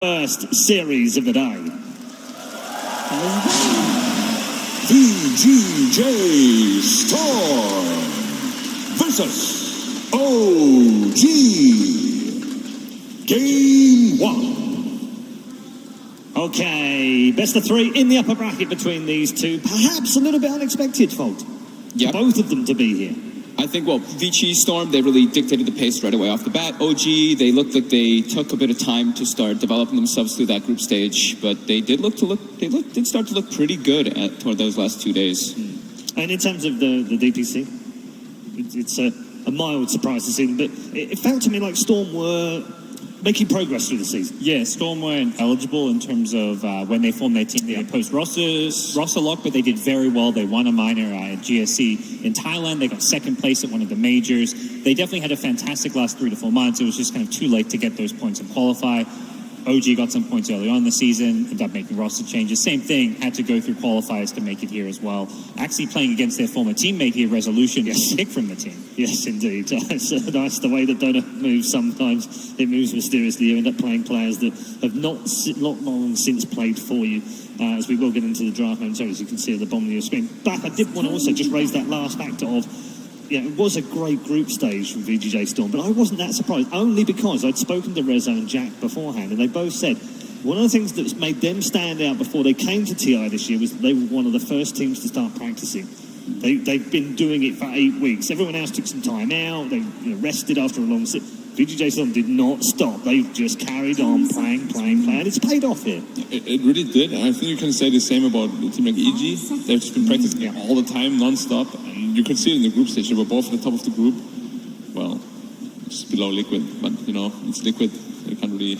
First series of the day. VG.JS versus OG. Game 1. Okay, best of 3 in the upper bracket between these two. Perhaps a little bit unexpected, Fault. Yep. Both of them to be here. I think, well, VG Storm, they really dictated the pace right away off the bat. OG, they looked like they took a bit of time to start developing themselves through that group stage, but they did start to look pretty good toward those last 2 days. And in terms of the DPC, it's a mild surprise to see them, but it felt to me like Storm were making progress through the season. Yeah, Storm weren't eligible in terms of when they formed their team. They had post-roster lock, but they did very well. They won a minor at GSC in Thailand. They got second place at one of the majors. They definitely had a fantastic last 3 to 4 months. It was just kind of too late to get those points and qualify. OG got some points early on in the season, ended up making roster changes. Same thing, had to go through qualifiers to make it here as well. Actually playing against their former teammate here, Resolution, yes. Picked from the team. Yes, indeed. It's nice the way that Dota moves sometimes. It moves mysteriously. You end up playing players that have not long since played for you, as we will get into the draft momentarily, as you can see at the bottom of your screen. But I did want to also just raise that last factor of, yeah, it was a great group stage from VGJ Storm, but I wasn't that surprised, only because I'd spoken to Rezo and Jack beforehand, and they both said one of the things that's made them stand out before they came to TI this year was that they were one of the first teams to start practicing. They've been doing it for 8 weeks. Everyone else took some time out. They rested after a long sit. VGJ Storm did not stop. They just carried on playing, and it's paid off here. It really did, and I think you can say the same about a team like EG. They've just been practicing all the time, non-stop, and you could see it in the group stage. They were both at the top of the group. Well, just below Liquid, but you know, it's Liquid. You can't really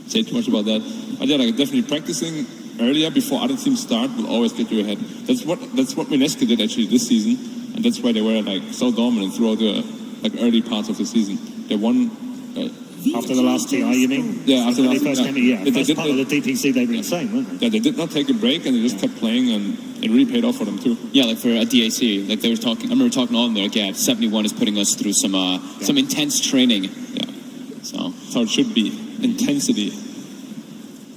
say too much about that. But yeah, like definitely practicing earlier before other teams start will always get you ahead. That's what Mineska did actually this season, and that's why they were like so dominant throughout the early parts of the season. They won after the last TI, you mean? Yeah, after the first time, yeah. First part of the DPC, they were insane, weren't they? Yeah, they did not take a break, and they just kept playing, and it really paid off for them too. Yeah, like for a DAC, like they were talking. I remember talking all in there. Like, yeah, 71 is putting us through some intense training. Yeah, so that's how it should be. Intensity.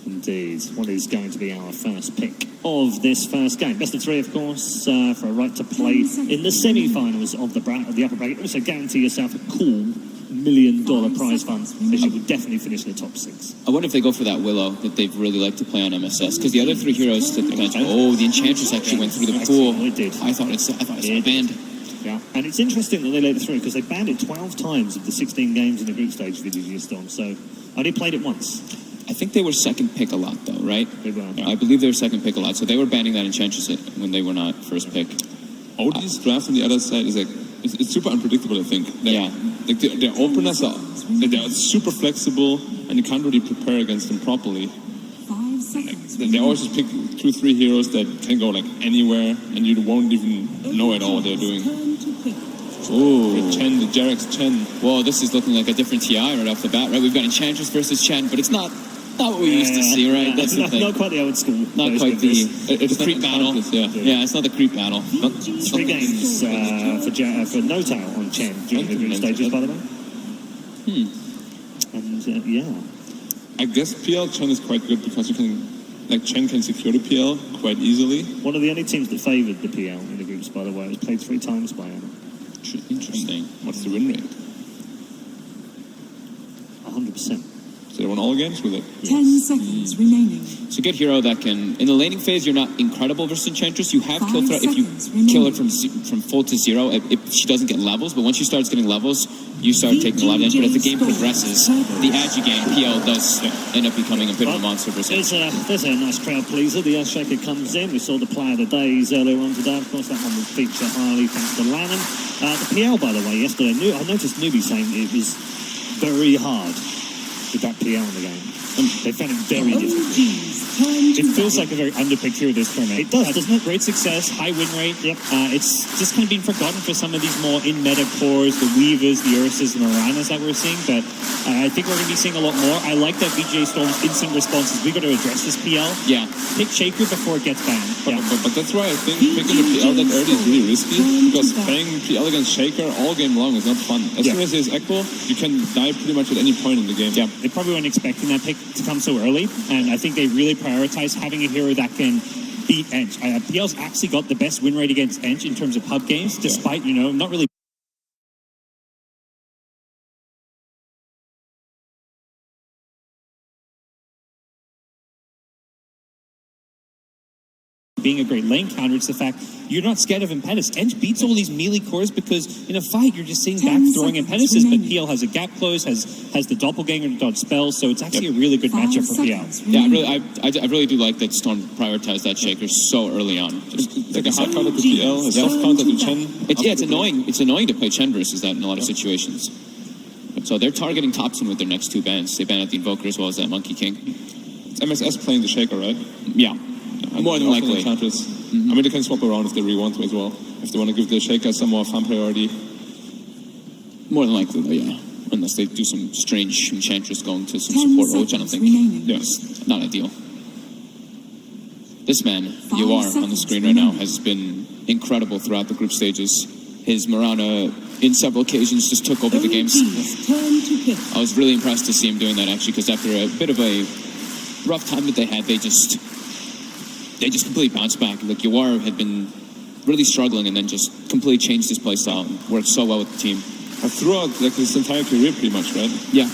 Indeed. What is going to be our first pick of this first game? Best of 3, of course, for a right to play in the semi-finals of the upper bracket. Also guarantee yourself a cool $1 million prize fund, as you will definitely finish in the top 6. I wonder if they go for that Willow that they've really liked to play on MSS, because the other 3 heroes that they mentioned, the Enchantress actually went through the pool. It did. I thought it was banned. Yeah, and it's interesting that they let it through, because they banned it 12 times of the 16 games in the group stage for VGJ Storm, so only played it once. I think they were second pick a lot, though, right? They were. I believe they were second pick a lot, so they were banning that Enchantress when they were not first pick. OG's draft on the other side is like, it's super unpredictable, I think. Like their openers they're super flexible, and you can't really prepare against them properly. They always just pick 2-3 heroes that can go like anywhere, and you won't even know at all what they're doing. Oh, the Jarek's Chen. Well, this is looking like a different TI right off the bat, right? We've got Enchantress versus Chen, but it's not what we used to see, right? That's the thing. Not quite the old school. Not quite the creep battle. Yeah, it's not the creep battle. 3 games for no tail on Chen during the group stages, by the way. And I guess PL Chen is quite good because you can, like, Chen can secure the PL quite easily. One of the only teams that favoured the PL in the groups, by the way. It was played 3 times by him. Interesting. What's the win rate? 100%. So they won all games with it. 10 seconds remaining. It's a good hero that can, in the laning phase, you're not incredible versus Enchantress. You have kill threat if you kill her from full to 0, if she doesn't get levels. But once she starts getting levels, you start taking a lot of damage. But as the game progresses, the Agi game, PL does end up becoming a bit of a monster versus. There's a nice crowd pleaser. The Earthshaker comes in. We saw the player of the days earlier on today. Of course, that one will feature highly thanks to Lanham. The PL, by the way, yesterday, I noticed Newbie saying it was very hard with that PL in the game. They found it very difficult. It feels like a very underpicked hero this tournament. It does, doesn't it? Great success, high win rate. Yep. It's just kind of been forgotten for some of these more in-meta cores, the Weavers, the Ursas, and the Ranas that we're seeing, but I think we're going to be seeing a lot more. I like that VGJ Storm's instant response is we got to address this PL. Yeah. Pick Shaker before it gets banned. But that's why I think picking the PL that early is really risky, because playing PL against Shaker all game long is not fun. As soon as there's Echo, you can die pretty much at any point in the game. Yeah, they probably weren't expecting that pick. to come so early, and I think they really prioritize having a hero that can beat Ench. PL's actually got the best win rate against Ench in terms of pub games, despite, not really being a great lane counter. It's the fact you're not scared of Impetus. Ench beats all these melee cores because in a fight you're just sitting back throwing Impetuses, but PL has a gap close, has the doppelganger to dodge spells, so it's actually a really good matchup for PL. Yeah, I really do like that Storm prioritized that Shaker so early on. Just like a hard counter to PL, a soft counter to Chen. It's annoying. It's annoying to play Chen versus that in a lot of situations. So they're targeting Topson with their next two bans. They ban out the Invoker as well as that Monkey King. It's MSS playing the Shaker, right? Yeah. More than likely. I mean, they can swap around if they really want to as well. If they want to give the Shaker some more farm priority. More than likely, though, yeah. Unless they do some strange Enchantress going to some support role, which I don't think. Yes, not ideal. This man, UR, on the screen right now, has been incredible throughout the group stages. His Mirana, in several occasions, just took over the games. I was really impressed to see him doing that, actually, because after a bit of a rough time that they had, they just completely bounced back. Like, UR had been really struggling and then just completely changed his playstyle and worked so well with the team. Throughout like his entire career, pretty much, right? Yeah.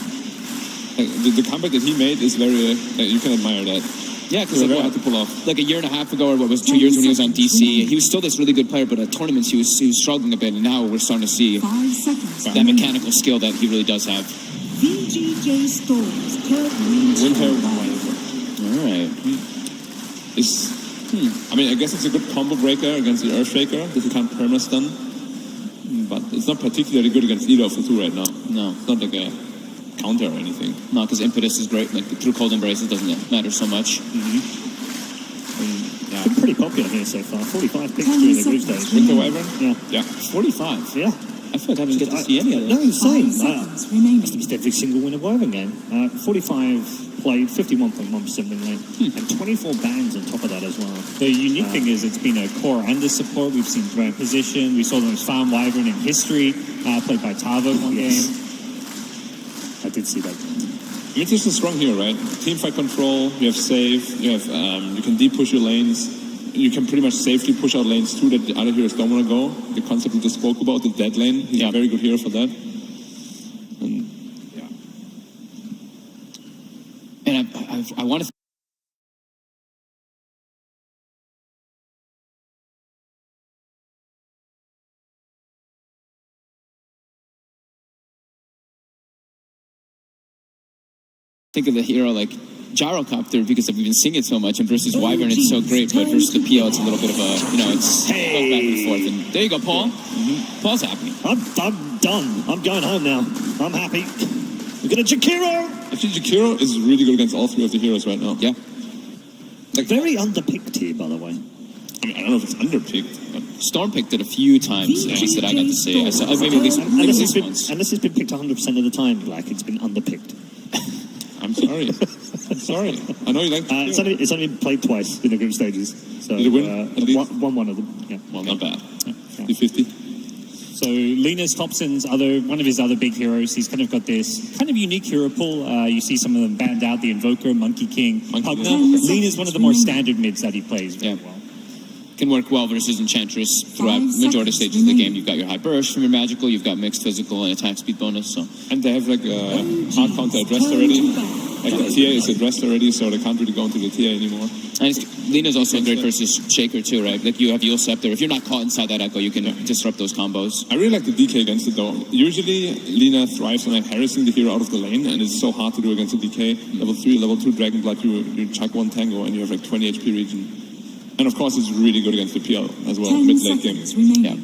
Like, the comeback that he made is very, you can admire that. Yeah, because very hard to pull off. Like a year and a half ago, or what was 2 years when he was on DC, he was still this really good player, but at tournaments he was struggling a bit, and now we're starting to see that mechanical skill that he really does have. VG.JS Winter. All right. I mean, I guess it's a good combo breaker against the Earthshaker that you can't perma-stun, but it's not particularly good against either of the two right now. No. It's not like a counter or anything. No, because Impetus is great. Like, through Cold Embrace, it doesn't matter so much. Yeah. Been pretty popular here so far. 45 picks during the group stage. Winter Wyvern? Yeah. 45? Yeah. I feel like I didn't get to see any of No, those. insane. Must have missed every single win of Wyvern game. 45 played, 51.1% win rate, and 24 bans on top of that as well. The unique thing is it's been a core and a support. We've seen throw in position. We saw the most farm Wyvern in history, played by Tavo one game. I did see that. It's a strong hero, right? Teamfight control, you have save, you have you can deep push your lanes. You can pretty much safely push out lanes too that the other heroes don't want to go. The concept we just spoke about, the dead lane, he's a very good hero for that. And I want to... think of the hero like Gyrocopter because we've been seeing it so much, and versus Wyvern it's so great, but versus the PL it's a little bit of a, it's back and forth. And there you go, Paul. Paul's happy. I'm done. I'm going home now. I'm happy. We're going to Jakiro! Actually, Jakiro is really good against all three of the heroes right now. Yeah. Like, very underpicked here, by the way. I mean, I don't know if it's underpicked, but Storm picked it a few times, at least that I got to see. I saw maybe at least once. And this has been picked 100% of the time, Black. It's been underpicked. I'm sorry. I'm sorry. I know you like it's only been played twice in the group stages. So, did it win? One of them. Yeah. Well, not bad. 50-50. So Lina's Topson's one of his other big heroes. He's kind of got this kind of unique hero pool. You see some of them banned out: the Invoker, Monkey King, Pugna. Lina's one of the more standard mids that he plays very well. Can work well versus Enchantress throughout majority of stages of the game. You've got your high burst from your magical, you've got mixed physical and attack speed bonus. So, and they have like a hard counter addressed already. Like the TA is addressed already, so they can't really go into the TA anymore. And Lina's also great versus Shaker too, right? Like you have Yule Scepter. If you're not caught inside that echo, you can disrupt those combos. I really like the DK against it though. Usually Lina thrives on like harassing the hero out of the lane, and it's so hard to do against a DK. Level 3, level 2 Dragon Blood, you chuck one Tango and you have like 20 HP region. And of course, it's really good against the PL as well, mid-late game. Yeah.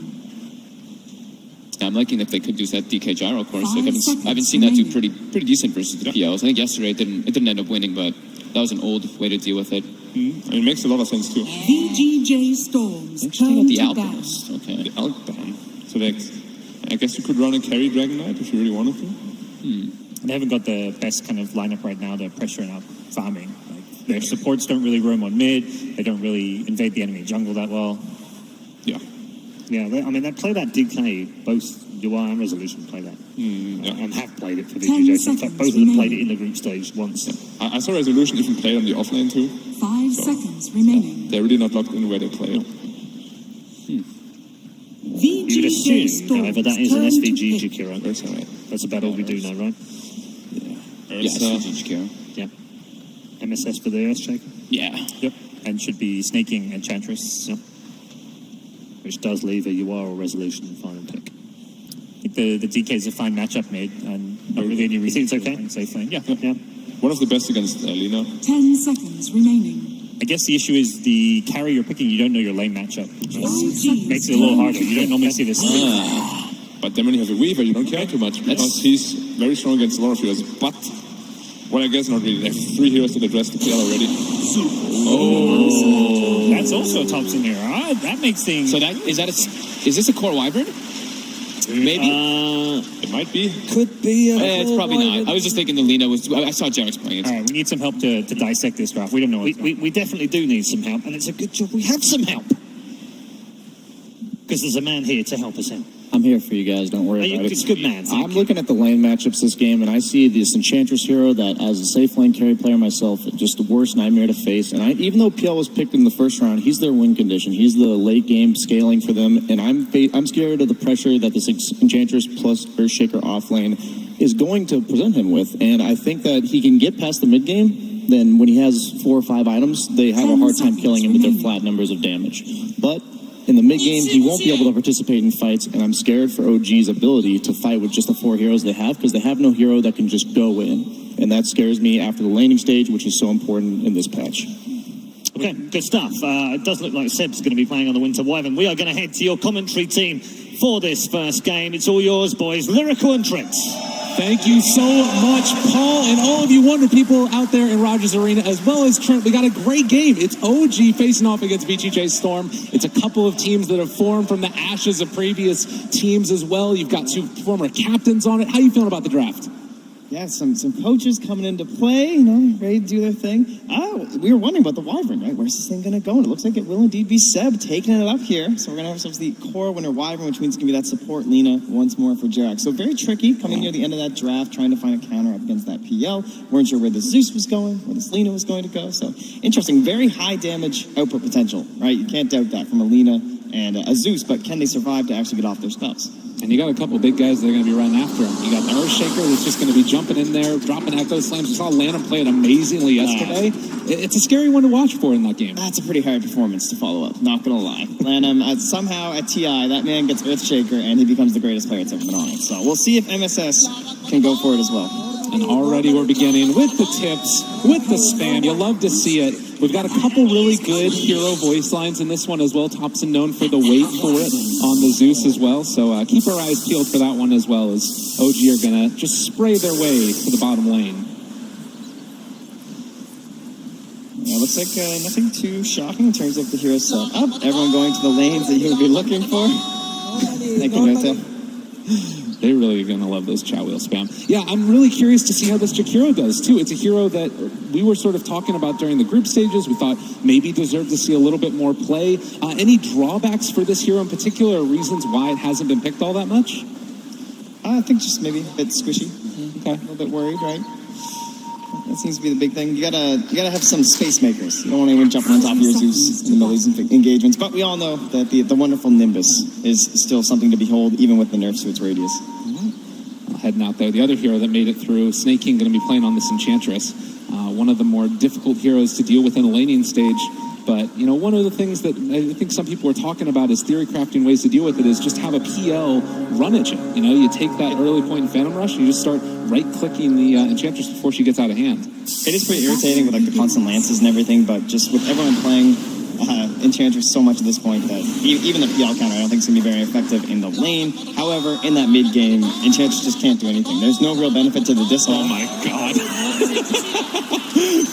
I'm liking that they could do that DK Gyro course. Like I've been seeing that do pretty decent versus the PLs. I think yesterday it didn't end up winning, but that was an old way to deal with it. And it makes a lot of sense too. VG.JS Interesting with the Alchemist. Okay. The Alch ban. So I guess you could run a carry Dragon Knight if you really wanted to. They haven't got the best kind of lineup right now. They're pressuring up farming. Their supports don't really roam on mid. They don't really invade the enemy jungle that well. Yeah. Yeah, they play that DK, both UR and Resolution play that. and have played it for VG.JS. In fact, both of them played it in the group stage once. I saw Resolution even play on the offlane too. 5 seconds remaining. They're really not locked in where they play. You would assume, however, that is an SVG Jakiro. That's all right. That's about all we do now, right? Yeah, SVG Jakiro. Yeah. MSS for the Earth Shaker. Yeah. Yep. And should be snaking Enchantress. Yep. Which does leave a UR or Resolution in final pick. I think the DK is a fine matchup made, and not really any reason it's okay? to safe lane. Yeah. Yeah. One of the best against Lina. 10 seconds remaining. I guess the issue is the carry you're picking, you don't know your lane matchup, which makes it a little harder. You don't normally see this. But then when you have a Weaver, you don't care too much because he's very strong against a lot of heroes. But, well, I guess not really. They have 3 heroes that address the kill already. Oh, that's also a Thompson here. That makes things. So is this a core Wyvern? Maybe. It might be. Could be. It's probably not. I was just thinking the Lina was. I saw Jarek's playing it. All right, we need some help to dissect this draft. We don't know what's going on. We definitely do need some help, and it's a good job we have some help. Because there's a man here to help us out. I'm here for you guys. Don't worry about it. It's good man. I'm looking at the lane matchups this game, and I see this Enchantress hero that, as a safe lane carry player myself, just the worst nightmare to face. And even though PL was picked in the first round, he's their win condition. He's the late game scaling for them, and I'm scared of the pressure that this Enchantress plus Earthshaker off lane is going to present him with. And I think that he can get past the mid game. Then when he has 4 or 5 items, they have a hard time killing him with their flat numbers of damage. But in the mid game, he won't be able to participate in fights, and I'm scared for OG's ability to fight with just the 4 heroes they have, because they have no hero that can just go in. And that scares me after the laning stage, which is so important in this patch. Okay, good stuff. It does look like Seb's going to be playing on the Winter Wyvern. We are going to head to your commentary team for this first game. It's all yours, boys. Lyrical and Tricks. Thank you so much, Paul, and all of you wonder people out there in Rogers Arena, as well as Trent. We got a great game. It's OG facing off against VG.JS Storm. It's a couple of teams that have formed from the ashes of previous teams as well. You've got 2 former captains on it. How you feeling about the draft? Yeah, some coaches coming into play, ready to do their thing. We were wondering about the Wyvern, right? Where's this thing going to go? And it looks like it will indeed be Seb taking it up here. So we're going to have ourselves the core winner Wyvern, which means it's going to be that support Lina once more for Jarek. So very tricky coming near the end of that draft, trying to find a counter up against that PL. Weren't sure where the Zeus was going, where this Lina was going to go. So interesting, very high damage output potential, right? You can't doubt that from a Lina and a Zeus, but can they survive to actually get off their spells? And you got a couple big guys that are going to be running after him. You got the Earthshaker that's just going to be jumping in there, dropping Echo Slams. We saw Lanham play it amazingly yesterday. It's a scary one to watch for in that game. That's a pretty hard performance to follow up, not going to lie. Lanham, somehow at TI, that man gets Earthshaker and he becomes the greatest player that's ever been on it. So we'll see if MSS can go for it as well. And already we're beginning with the tips, with the spam. You'll love to see it. We've got a couple really good hero voice lines in this one as well. Thompson known for the wait for it on the Zeus as well. So keep our eyes peeled for that one as well, as OG are going to just spray their way to the bottom lane. Yeah, looks like nothing too shocking in terms of the hero set up. Everyone going to the lanes that you would be looking for. Thank you, Nota. They're really going to love those Chow Wheel spam. Yeah, I'm really curious to see how this Jakiro does, too. It's a hero that we were sort of talking about during the group stages. We thought maybe deserved to see a little bit more play. Any drawbacks for this hero in particular, or reasons why it hasn't been picked all that much? I think just maybe a bit squishy. Okay. A little bit worried, right? That seems to be the big thing. You gotta have some space makers. You don't want anyone jumping on top of your Zeus in the middle of these engagements. But we all know that the wonderful Nimbus is still something to behold, even with the nerfs to its radius. Heading out there. The other hero that made it through, Snaking, going to be playing on this Enchantress. One of the more difficult heroes to deal with in the laning stage. But, one of the things that I think some people are talking about is theory crafting ways to deal with it is just have a PL run at you. You take that early point in Phantom Rush and you just start right-clicking the Enchantress before she gets out of hand. It is pretty irritating with the constant lances and everything, but just with everyone playing Enchantress so much at this point that even the PL counter I don't think is going to be very effective in the lane. However, in that mid-game, Enchantress just can't do anything. There's no real benefit to the disc. Oh my god.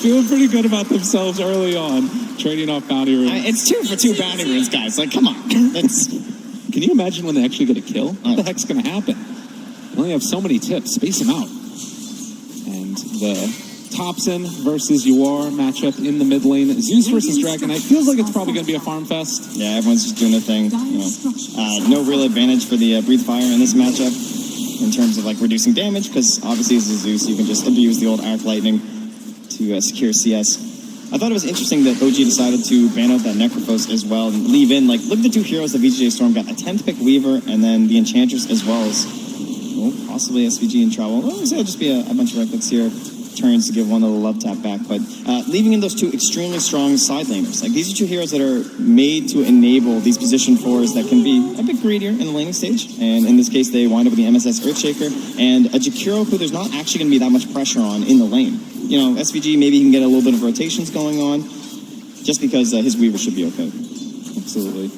Feeling pretty good about themselves early on, trading off bounty runes. It's 2 for 2 bounty runes, guys. Come on. Can you imagine when they actually get a kill? What the heck's going to happen? They only have so many tips. Space them out. And the Thompson versus UR matchup in the mid lane. Zeus versus Dragonite feels like it's probably going to be a farm fest. Yeah, everyone's just doing their thing. No real advantage for the Breathe Fire in this matchup. in terms of like reducing damage, because obviously as a Zeus you can just abuse the old Arc Lightning to secure CS. I thought it was interesting that OG decided to ban out that Necrophos as well and leave in, like, look at the two heroes that VGJ Storm got, a 10th pick Weaver and then the Enchantress as well as, possibly SVG in trouble. Well, so it'll just be a bunch of right clicks here, turns to give one little love tap back, but leaving in those two extremely strong side laners. Like, these are two heroes that are made to enable these position 4s that can be a bit greedier in the laning stage, and in this case they wind up with the MSS Earthshaker and a Jakiro who there's not actually going to be that much pressure on in the lane. You know, SVG, maybe he can get a little bit of rotations going on, just because his Weaver should be okay. Absolutely.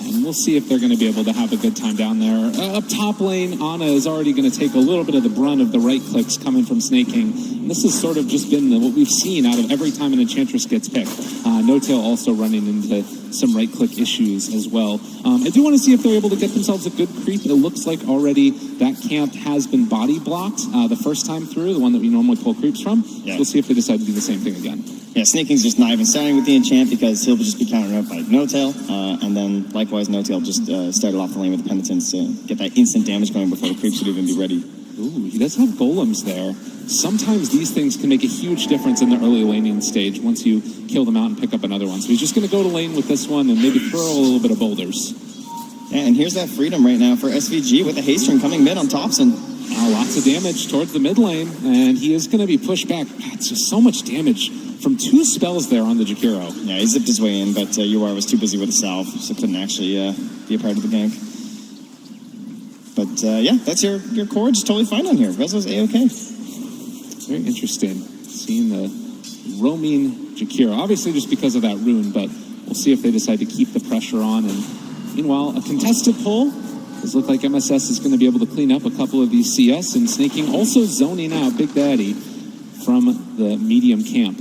And we'll see if they're going to be able to have a good time down there. Up top lane, Ana is already going to take a little bit of the brunt of the right clicks coming from Snake King. And this has sort of just been what we've seen out of every time an Enchantress gets picked. No-Tail also running into some right-click issues as well. I do want to see if they're able to get themselves a good creep. It looks like already that camp has been body blocked the first time through, the one that we normally pull creeps from. Yeah. We'll see if they decide to do the same thing again. Yeah, Snake King's just not even starting with the enchant because he'll just be countered up by No-Tail, and then likewise No-Tail just started off the lane with the Penitence to get that instant damage going before the creeps would even be ready. Ooh, he does have golems there. Sometimes these things can make a huge difference in the early laning stage once you kill them out and pick up another one. So he's just going to go to lane with this one and maybe throw a little bit of boulders. Yeah, and here's that freedom right now for SVG with the haste string coming mid on Thompson. Lots of damage towards the mid lane, and he is going to be pushed back. It's just so much damage from two spells there on the Jakiro. Yeah, he zipped his way in, but UR was too busy with a salve, so couldn't actually be a part of the gank. But yeah, that's your core just totally fine on here. Rezo's A-OK. Very interesting seeing the roaming Jakiro. Obviously just because of that rune, but we'll see if they decide to keep the pressure on. And meanwhile, a contested pull. Does look like MSS is going to be able to clean up a couple of these CS, and Snake King also zoning out Big Daddy from the medium camp.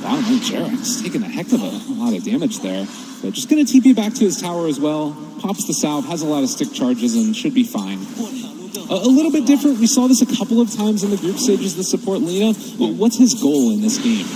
Wow, no, JS taking a heck of a lot of damage there. But just going to TP back to his tower as well. Pops the salve, has a lot of stick charges, and should be fine. A little bit different. We saw this a couple of times in the group stages to support Lina. But what's his goal in this game?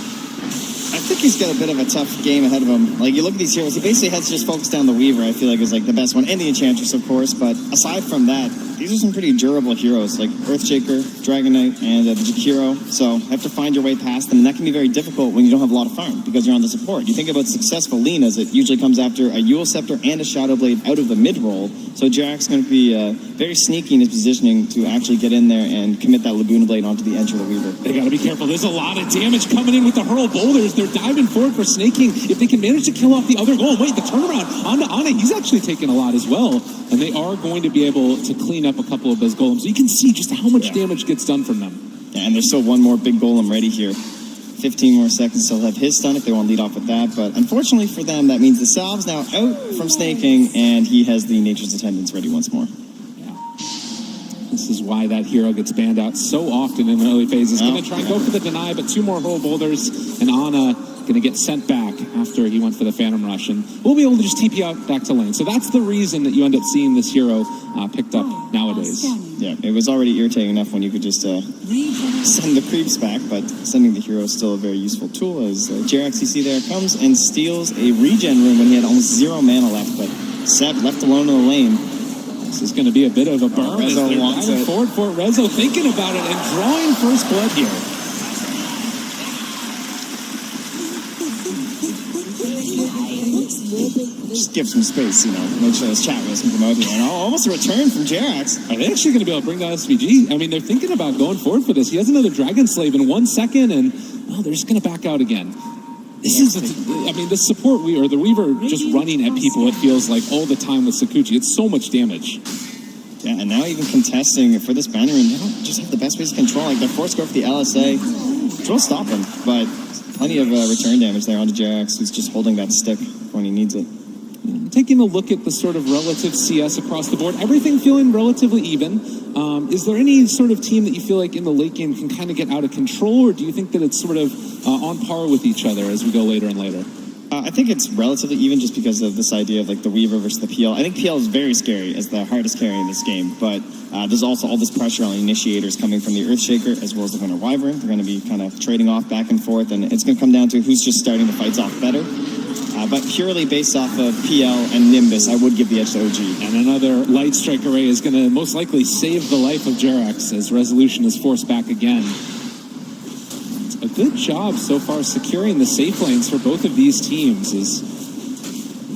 I think he's got a bit of a tough game ahead of him. Like, you look at these heroes, he basically has to just focus down the Weaver, I feel like is like the best one, and the Enchantress, of course, but aside from that, these are some pretty durable heroes, like Earthshaker, Dragon Knight, and the Jakiro, so have to find your way past them, and that can be very difficult when you don't have a lot of farm, because you're on the support. You think about successful Linas, it usually comes after a Eul Scepter and a Shadow Blade out of the mid-roll, so Jarek's going to be very sneaky in his positioning to actually get in there and commit that Laguna Blade onto the edge of the Weaver. They got to be careful. There's a lot of damage coming in with the hurl boulders. They're diving forward for Snake King. If they can manage to kill off the other goal, wait, the turnaround onto Ana, he's actually taking a lot as well. And they are going to be able to clean up a couple of those golems. You can see just how much damage gets done from them. Yeah, and there's still one more big golem ready here. 15 more seconds, they'll have his stun if they want to lead off with that. But unfortunately for them, that means the salve's now out from Snake King, and he has the Nature's Attendants ready once more. This is why that hero gets banned out so often in the early phases. Going to try and go for the deny, but two more hurl boulders, and Ana going to get sent back after he went for the Phantom Rush, and we'll be able to just TP out back to lane. So that's the reason that you end up seeing this hero picked up nowadays. Yeah, it was already irritating enough when you could just send the creeps back, but sending the hero is still a very useful tool, as Jerax, you see there, comes and steals a regen rune when he had almost 0 mana left, but Seb left alone in the lane. This is going to be a bit of a burn. Rezo wants it. Forward for Rezo, thinking about it and drawing first blood here. Just give some space, you know, make sure his chat wheels can come out here. And almost a return from Jerax. Are they actually going to be able to bring down SVG? I mean, they're thinking about going forward for this. He has another Dragon Slave in 1 second, and well, they're just going to back out again. This is, I mean, the support the Weaver just running at people, it feels like all the time with Sakuchi. It's so much damage. Yeah, and now even contesting for this banner, and they don't just have the best ways of control. Like, they're forced to go for the LSA, which will stop him, but plenty of return damage there onto Jerax, who's just holding that stick when he needs it. Taking a look at the sort of relative CS across the board, everything feeling relatively even. Is there any sort of team that you feel like in the late game can kind of get out of control, or do you think that it's sort of on par with each other as we go later and later? I think it's relatively even just because of this idea of like the Weaver versus the PL. I think PL is very scary as the hardest carry in this game, but there's also all this pressure on initiators coming from the Earthshaker as well as the Winter Wyvern. They're going to be kind of trading off back and forth, and it's going to come down to who's just starting the fights off better. But purely based off of PL and Nimbus, I would give the edge to OG. And another light strike array is going to most likely save the life of Jerax as Resolution is forced back again. A good job so far securing the safe lanes for both of these teams as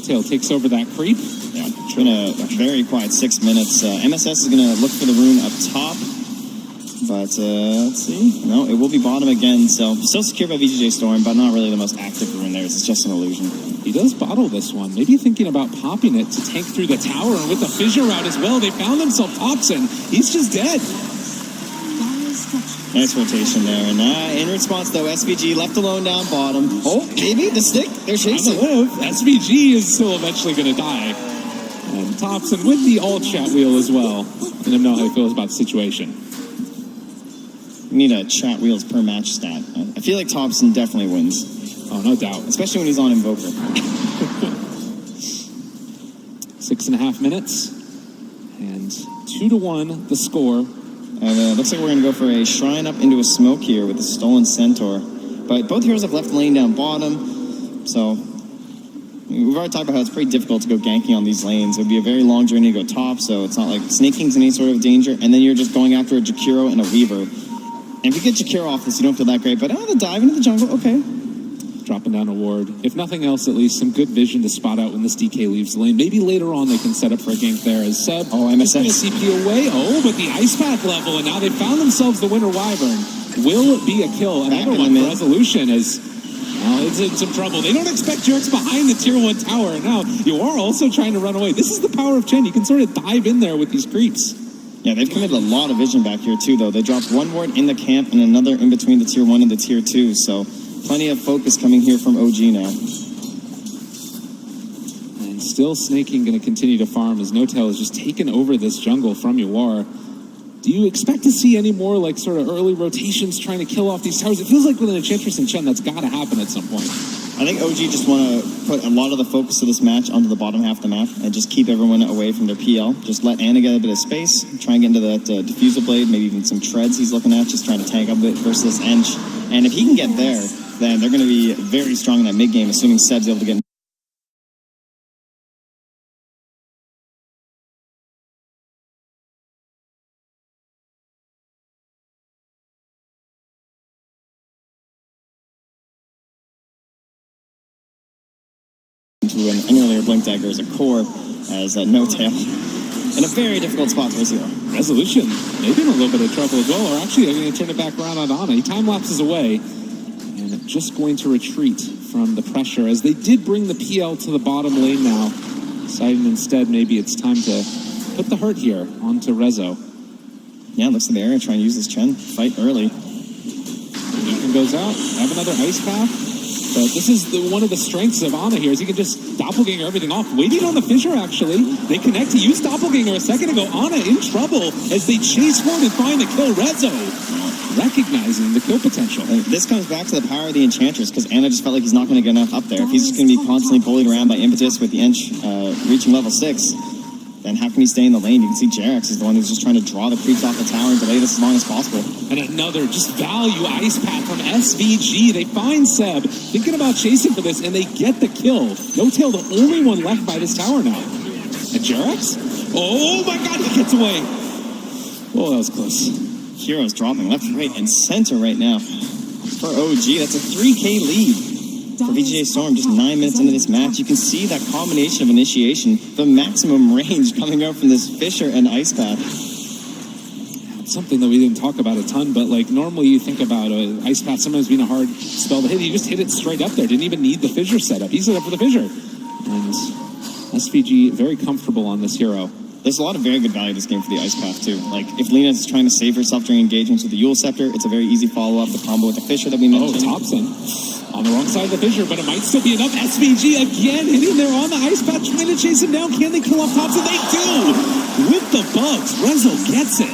Tail takes over that creep. Yeah, it's been a very quiet 6 minutes. MSS is going to look for the rune up top. But let's see. No, it will be bottom again. So still secured by VGJ Storm, but not really the most active rune there. It's just an illusion. He does bottle this one. Maybe thinking about popping it to tank through the tower, and with the fissure route as well, they found themselves Thompson. He's just dead. Nice rotation there. And in response, though, SVG left alone down bottom. Oh, maybe the stick. They're chasing. SVG is still eventually going to die. And Thompson with the alt chat wheel as well. Let him know how he feels about the situation. We need a chat wheels per match stat. I feel like Thompson definitely wins. Oh, no doubt. Especially when he's on Invoker. 6.5 minutes. And 2-1 the score. And looks like we're going to go for a shrine up into a smoke here with the stolen centaur. But both heroes have left lane down bottom. So we've already talked about how it's pretty difficult to go ganking on these lanes. It would be a very long journey to go top, so it's not like Snake King's in any sort of danger. And then you're just going after a Jakiro and a Weaver. And if you get Jakiro off this, you don't feel that great. But the dive into the jungle, okay. Dropping down a ward. If nothing else, at least some good vision to spot out when this DK leaves the lane. Maybe later on they can set up for a gank there as Seb. Oh, MSS. Just gonna CP away. Oh, but the ice pack level, and now they found themselves the Winter Wyvern. Will it be a kill? Another one for Resolution as it's in some trouble. They don't expect Jerks behind the tier 1 tower. And now you are also trying to run away. This is the power of Chen. You can sort of dive in there with these creeps. Yeah, they've committed a lot of vision back here too, though. They dropped one ward in the camp and another in between the tier 1 and the tier 2. So plenty of focus coming here from OG now. And still Snaking going to continue to farm as No-Tail has just taken over this jungle from Yuar. Do you expect to see any more like sort of early rotations trying to kill off these towers? It feels like with an Enchantress and Chen, that's got to happen at some point. I think OG just want to put a lot of the focus of this match onto the bottom half of the map and just keep everyone away from their PL. Just let Anna get a bit of space, try and get into that diffusal blade, maybe even some treads he's looking at, just trying to tank up a bit versus Ench. And if he can get there, then they're going to be very strong in that mid game, assuming Seb's able to get into an earlier Blink Dagger as a core, as No-Tail in a very difficult spot for his hero. Resolution, maybe in a little bit of trouble as well, or actually they're going to turn it back around on Ana. He time lapses away, and just going to retreat from the pressure, as they did bring the PL to the bottom lane now, deciding instead maybe it's time to put the hurt here onto Rezo. Yeah, looks like they're going to try and use this Chen fight early. Ethan goes out, have another ice path. But this is one of the strengths of Ana here, is he can just doppelganger everything off. Waiting on the fissure, actually. They connect. He used doppelganger a second ago. Ana in trouble as they chase forward and trying to kill Rezo. Recognizing the kill potential. And this comes back to the power of the Enchantress, because Ana just felt like he's not going to get enough up there. If he's just going to be constantly bullied around by Impetus with the Ench reaching level 6, then how can he stay in the lane? You can see Jerax is the one who's just trying to draw the creeps off the tower and delay this as long as possible. And another just value ice pack from SVG. They find Seb, thinking about chasing for this, and they get the kill. No-Tail, the only one left by this tower now. And Jerax? Oh my god, he gets away. Oh, that was close. Heroes dropping left, right, and center right now. For OG, that's a 3K lead. For VG.JS Storm, just 9 minutes into this match, you can see that combination of initiation, the maximum range coming out from this Fissure and Ice Path. Something that we didn't talk about a ton, but like normally you think about Ice Path sometimes being a hard spell to hit. He just hit it straight up there. Didn't even need the Fissure setup. He set up for the Fissure. And SVG very comfortable on this hero. There's a lot of very good value in this game for the Ice Path too. Like if Lena's trying to save herself during engagements with the Yule Scepter, it's a very easy follow-up. The combo with the Fissure that we mentioned. Oh, Thompson. On the wrong side of the Fissure, but it might still be enough. SVG again hitting there on the Ice Path, trying to chase him down. Can they kill off Thompson? They do! With the bugs, Rezo gets it.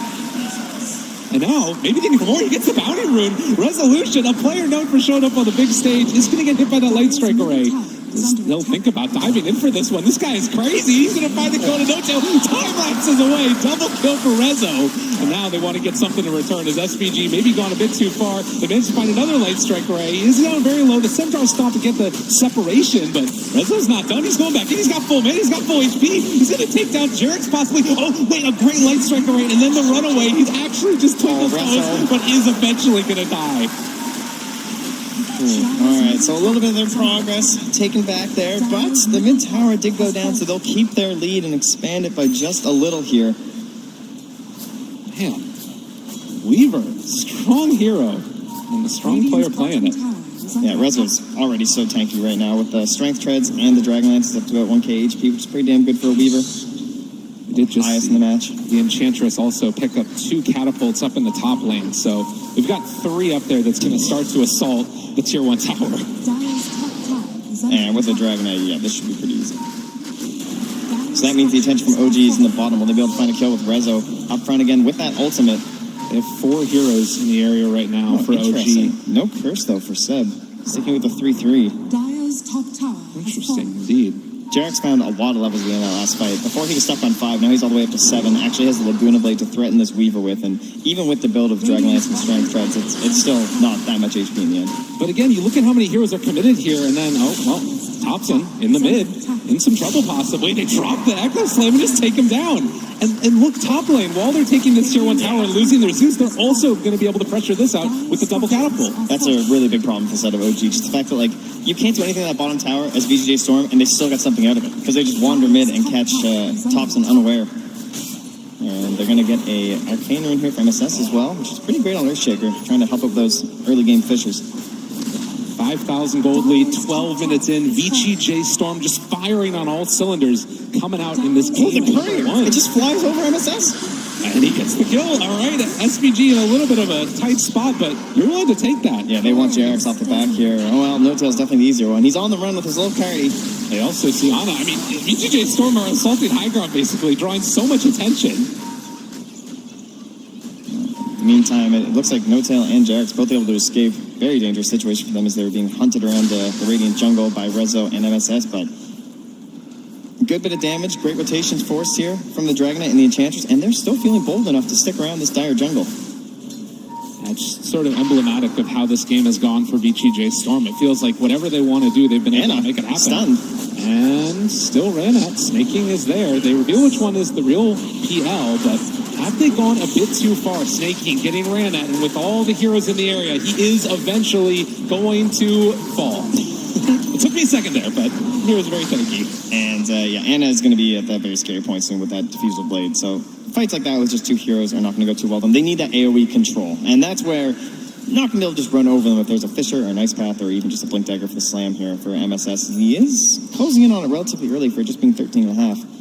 And now, maybe thinking for more, he gets the bounty rune. Resolution, a player known for showing up on the big stage, is going to get hit by that light strike array. They'll think about diving in for this one. This guy is crazy. He's going to find the kill to No-Tail. Time lapses away. Double kill for Rezo. And now they want to get something in return as SVG maybe gone a bit too far. They managed to find another light strike ray. He's down very low. The Centaur's stopped to get the separation, but Rezo's not done. He's going back in. He's got full mana. He's got full HP. He's going to take down Jarek's possibly. Oh, wait, a great light strike array. And then the runaway. He's actually just twinkles toes, but is eventually going to die. All right, so a little bit of their progress taken back there, but the mid tower did go down, so they'll keep their lead and expand it by just a little here. Man, Weaver, strong hero, and a strong player playing it. Yeah, Rezo's already so tanky right now with the Strength Treads and the Dragonlance. It's up to about 1k HP, which is pretty damn good for a Weaver. We did just highest in the match. The Enchantress also pick up 2 catapults up in the top lane, so we've got 3 up there that's going to start to assault the tier 1 tower. And with the Dragon Knight, yeah, this should be pretty easy. So that means the attention from OG is in the bottom. Will they be able to find a kill with Rezo up front again with that ultimate? They have 4 heroes in the area right now for OG. No curse though for Seb. Sticking with the 3-3. Dire's top tower. Interesting indeed. Jarek's found a lot of levels in that last fight. Before he was stuck on 5, now he's all the way up to 7. Actually has the Laguna Blade to threaten this Weaver with, and even with the build of Dragonlance and Strength Threads, it's still not that much HP in the end. But again, you look at how many heroes are committed here, and then, oh, well, Thompson in the mid, in some trouble possibly. They drop the Echo Slam and just take him down. And look, top lane, while they're taking this tier 1 tower and losing their Zeus, they're also going to be able to pressure this out with the double catapult. That's a really big problem for the set of OG. Just the fact that, like, you can't do anything in that bottom tower as VGJ Storm, and they still got something out of it. Because they just wander mid and catch Thompson unaware. And they're going to get a Arcane Rune here for MSS as well, which is pretty great on Earthshaker, trying to help up those early game fishers. 5,000 gold lead, 12 minutes in. VG.JS Storm just firing on all cylinders, coming out in this game. It just flies over MSS. And he gets the kill. All right, SVG in a little bit of a tight spot, but you're willing to take that. Yeah, they want Jarek's off the back here. Oh, well, No-Tail's definitely the easier one. He's on the run with his little carry. They also see Ana. I mean, VG.JS Storm are assaulting high ground, basically, drawing so much attention. In the meantime, it looks like No-Tail and Jarek's both able to escape. Very dangerous situation for them as they were being hunted around the Radiant jungle by Rezo and MSS, but good bit of damage, great rotations forced here from the Dragon Knight and the Enchantress, and they're still feeling bold enough to stick around this dire jungle. That's sort of emblematic of how this game has gone for VG.JS Storm. It feels like whatever they want to do, they've been able to make it happen. Stunned. And still ran out. Snaking is there. They reveal which one is the real PL, but have they gone a bit too far? Snaking getting ran at, and with all the heroes in the area, he is eventually going to fall. It took me a second there, but he was very tanky. And yeah, Ana is going to be at that very scary point soon with that Diffusal Blade. So fights like that with just 2 heroes are not going to go too well. They need that AoE control. And that's where you're not going to be able to just run over them if there's a Fisher or an Ice Path or even just a Blink Dagger for the slam here for MSS. He is closing in on it relatively early for just being 13.5.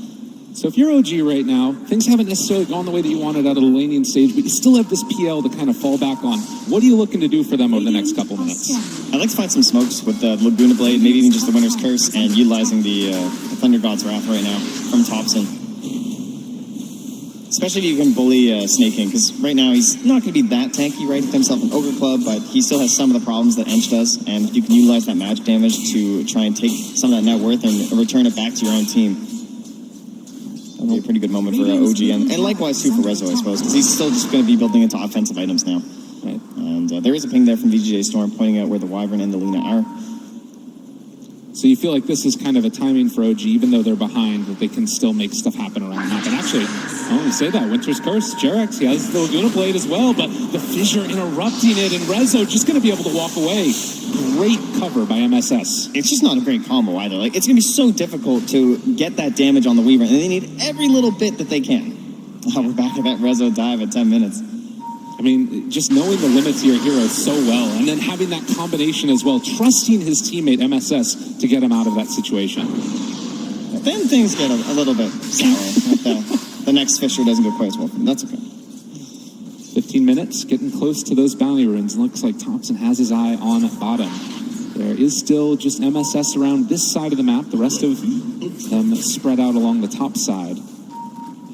So if you're OG right now, things haven't necessarily gone the way that you wanted out of the laning stage, but you still have this PL to kind of fall back on. What are you looking to do for them over the next couple minutes? I'd like to find some smokes with the Laguna Blade, maybe even just the Winter's Curse, and utilizing the Thunder God's Wrath right now from Thompson. Especially if you can bully Snaking, because right now he's not going to be that tanky, right? He himself an Ogre Club, but he still has some of the problems that Ench does, and if you can utilize that magic damage to try and take some of that net worth and return it back to your own team, that'll be a pretty good moment for OG, and likewise too for Rezo, I suppose, because he's still just going to be building into offensive items now. Right. And there is a ping there from VGJ Storm pointing out where the Wyvern and the Lina are. So you feel like this is kind of a timing for OG, even though they're behind, that they can still make stuff happen around the map. And actually, I only say that, Winter's Curse, Jarek's, he has the Laguna Blade as well, but the Fissure interrupting it, and Rezo just going to be able to walk away. Great cover by MSS. It's just not a great combo either. Like, it's going to be so difficult to get that damage on the Weaver, and they need every little bit that they can. Oh, we're back at that Rezo dive at 10 minutes. I mean, just knowing the limits of your hero so well, and then having that combination as well, trusting his teammate MSS to get him out of that situation. But then things get a little bit sour. The next Fisher doesn't go quite as well. That's okay. 15 minutes, getting close to those bounty runes. Looks like Thompson has his eye on bottom. There is still just MSS around this side of the map. The rest of them spread out along the top side.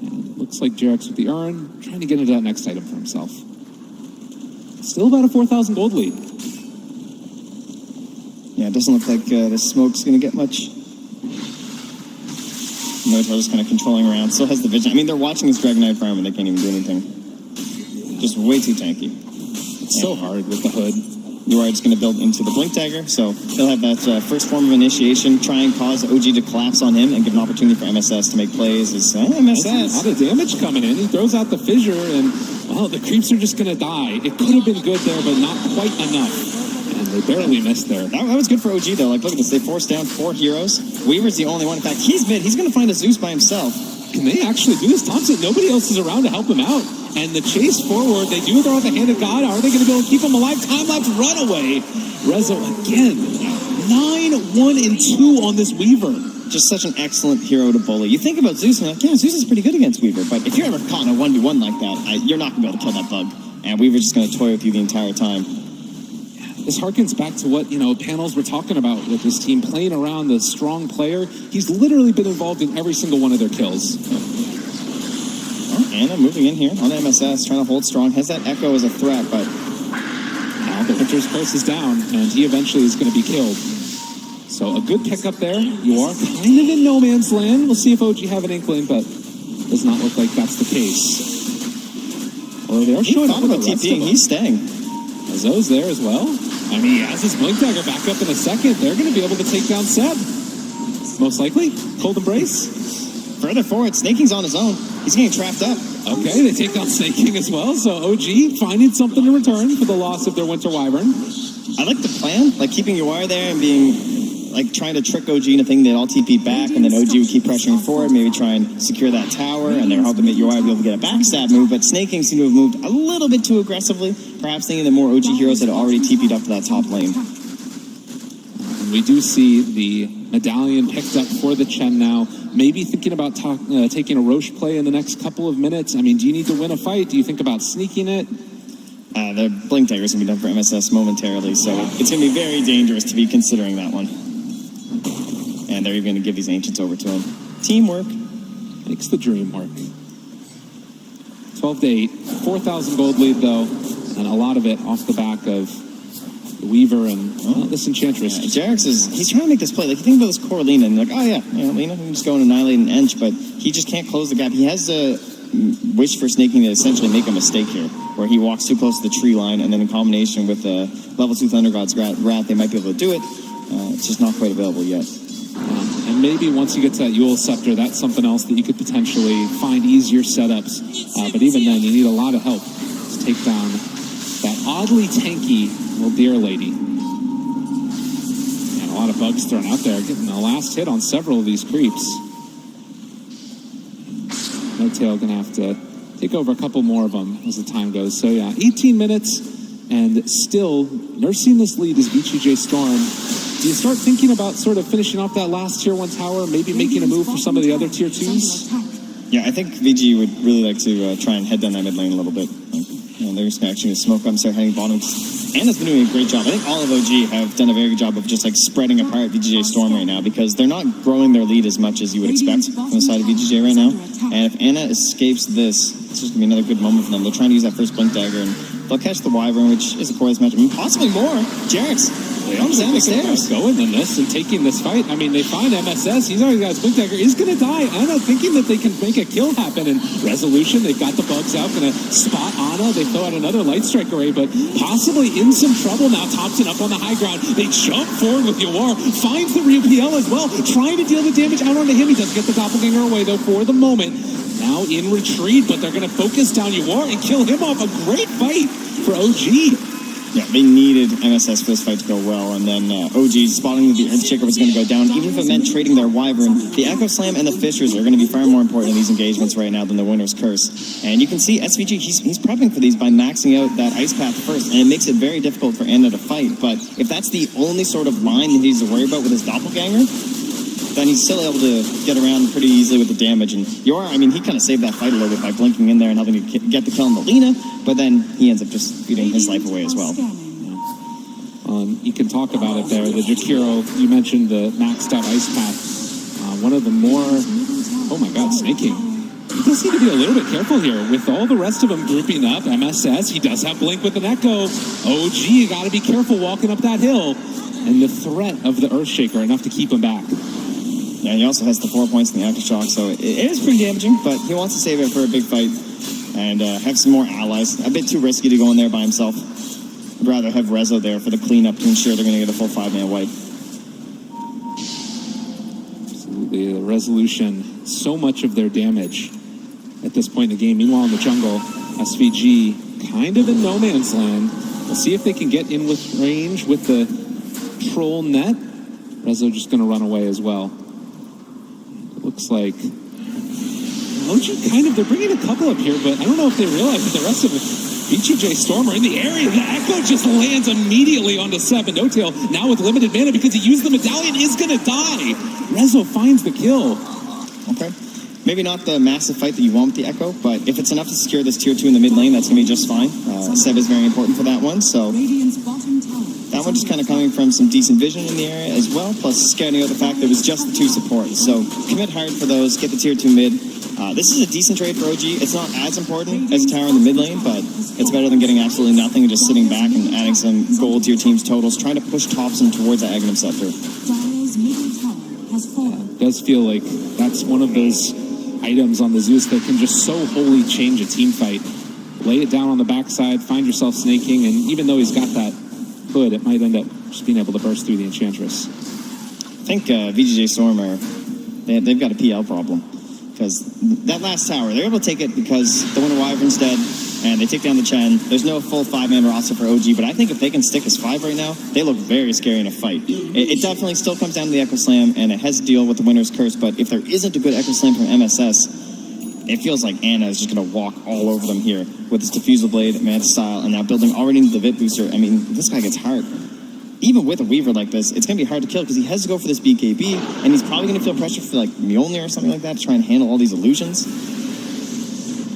And it looks like Jarek's with the urn, trying to get into that next item for himself. Still about a 4,000 gold lead. Yeah, Yeah, it doesn't look like the smoke's going to get much. Noto just kind of controlling around. Still has the vision. I mean, they're watching this Dragon Knight farm and they can't even do anything. Just way too tanky. It's so hard with the hood. Uri is going to build into the Blink Dagger, so he'll have that first form of initiation, try and cause OG to collapse on him and give an opportunity for MSS to make plays. MSS. That's a lot of damage coming in. He throws out the fissure, and, well, the creeps are just going to die. It could have been good there, but not quite enough. And they barely missed there. That was good for OG, though. Like, look at this. They forced down 4 heroes. Weaver's the only one. In fact, he's mid. He's going to find a Zeus by himself. Can they actually do this? Thompson, nobody else is around to help him out. And the chase forward, they do throw out the hand of God. Are they going to be able to keep him alive? Time lapse runaway. Rezo again. 9-1-2 on this Weaver. Just such an excellent hero to bully. You think about Zeus and you're like, yeah, Zeus is pretty good against Weaver. But if you're ever caught in a 1v1 like that, you're not going to be able to kill that bug. And Weaver's just going to toy with you the entire time. This harkens back to what, panels were talking about with this team playing around the strong player. He's literally been involved in every single one of their kills. Anna moving in here on MSS, trying to hold strong. Has that Echo as a threat, but now the Victor's curse is down, and he eventually is going to be killed. So a good pickup there. You are kind of in no man's land. We'll see if OG have an inkling, but does not look like that's the case. Or they are showing up with the rest of them. He's staying. Zo's there as well. I mean, he has his Blink Dagger back up in a second. They're going to be able to take down Seb. Most likely. Cold Embrace. Further forward, Snaking's on his own. He's getting trapped up. Okay, they take down Snaking as well. So OG finding something in return for the loss of their Winter Wyvern. I like the plan, like keeping Uri there and being, like, trying to trick OG into thinking they'd all TP back, and then OG would keep pressuring forward, maybe try and secure that tower, and they were hoping that Uri would be able to get a backstab move, but Snaking seemed to have moved a little bit too aggressively, perhaps thinking that more OG heroes had already TP'd up to that top lane. And we do see the medallion picked up for the Chen now. Maybe thinking about taking a Roche play in the next couple of minutes. I mean, do you need to win a fight? Do you think about sneaking it? The Blink Dagger is going to be done for MSS momentarily, so it's going to be very dangerous to be considering that one. And they're even going to give these Ancients over to him. Teamwork. Makes the dream work. 12-8. 4,000 gold lead, though. And a lot of it off the back of the Weaver and this Enchantress. Yeah, Jarex he's trying to make this play. Like, you think about this core Lena, and you're like, Lena can just go and annihilate an Ench, but he just can't close the gap. He has the wish for Snaking to essentially make a mistake here, where he walks too close to the tree line, and then in combination with the level 2 Thunder God's Wrath, they might be able to do it. It's just not quite available yet. And maybe once you get to that Yule Scepter, that's something else that you could potentially find easier setups. But even then, you need a lot of help to take down that oddly tanky little deer lady. And a lot of bugs thrown out there, getting the last hit on several of these creeps. No Tail gonna have to take over a couple more of them as the time goes. So yeah, 18 minutes, and still nursing this lead is VG.JS Storm. Do you start thinking about sort of finishing off that last tier 1 tower, maybe making a move for some of the other tier 2s? Yeah, I think VG would really like to try and head down that mid lane a little bit. They're just actually going to smoke up and start heading bottom. Anna's been doing a great job. I think all of OG have done a very good job of just like spreading apart VG.JS Storm right now, because they're not growing their lead as much as you would expect from the side of VG.J right now. And if Anna escapes this, it's just going to be another good moment for them. They're trying to use that first Blink Dagger, and they'll catch the Wyvern, which is a core match. I mean, possibly more. Jarex comes down the stairs. Going in this and taking this fight. I mean, they find MSS. He's already got his Blink Dagger. He's going to die. Anna thinking that they can make a kill happen. And Resolution, they've got the bugs out. Going to spot Anna. They throw out another Light Strike array, but possibly in some trouble now. Thompson up on the high ground. They jump forward with Yawar. Finds the real PL as well. Trying to deal the damage out onto him. He does get the doppelganger away, though, for the moment. Now in retreat, but they're going to focus down Yawar and kill him off. A great fight for OG. Yeah, they needed MSS for this fight to go well, and then OG spotting that the Earthshaker was going to go down, even if it meant trading their Wyvern. The Echo Slam and the Fissures are going to be far more important in these engagements right now than the Winter's Curse. And you can see SVG, he's prepping for these by maxing out that Ice Path first, and it makes it very difficult for Anna to fight. But if that's the only sort of line that he needs to worry about with his Doppelganger, then he's still able to get around pretty easily with the damage. And Yor, I mean, he kind of saved that fight a little bit by blinking in there and helping to get the kill on the Lina, but then he ends up just beating his life away as well. You can talk about it there. The Jakiro, you mentioned the maxed out Ice Path. One of the more, oh my god, Snaking. does need to be a little bit careful here. With all the rest of them grouping up, MSS, he does have Blink with an Echo. OG, you got to be careful walking up that hill. And the threat of the Earthshaker enough to keep him back. Yeah, he also has the 4 points in the Aftershock, so it is pretty damaging, but he wants to save it for a big fight and have some more allies. A bit too risky to go in there by himself. I'd rather have Rezo there for the cleanup to ensure they're going to get a full 5-man wipe. Absolutely, the Resolution, so much of their damage at this point in the game. Meanwhile, in the jungle, SVG kind of in no man's land. We'll see if they can get in with range with the troll net. Rezo just going to run away as well. It looks like OG kind of, they're bringing a couple up here, but I don't know if they realize that the rest of the VG.JS Storm are in the area. The Echo just lands immediately onto Seb, and No-Tail now with limited mana because he used the medallion is going to die. Rezo finds the kill. Okay. Maybe not the massive fight that you want with the Echo, but if it's enough to secure this tier 2 in the mid lane, that's going to be just fine. Seb is very important for that one, so that one just kind of coming from some decent vision in the area as well, plus scouting out the fact that it was just the 2 supports. So commit hard for those, get the tier 2 mid. This is a decent trade for OG. It's not as important as a tower in the mid lane, but it's better than getting absolutely nothing and just sitting back and adding some gold to your team's totals, trying to push Thompson towards that Aghanim Scepter. It does feel like that's one of those items on the Zeus that can just so wholly change a team fight. Lay it down on the backside, find yourself snaking, and even though he's got that hood, it might end up just being able to burst through the Enchantress. I think VG.JS Storm they've got a PL problem. Because that last tower, they're able to take it because the Winter Wyvern's dead, and they take down the Chen. There's no full 5-man roster for OG, but I think if they can stick as 5 right now, they look very scary in a fight. It definitely still comes down to the Echo Slam, and it has to deal with the Winter's Curse, but if there isn't a good Echo Slam from MSS, it feels like Anna is just going to walk all over them here with his Diffusal Blade, Manta Style, and now building already into the Vit Booster. I mean, this guy gets hard. Even with a Weaver like this, it's going to be hard to kill because he has to go for this BKB, and he's probably going to feel pressure for like Mjolnir or something like that to try and handle all these illusions.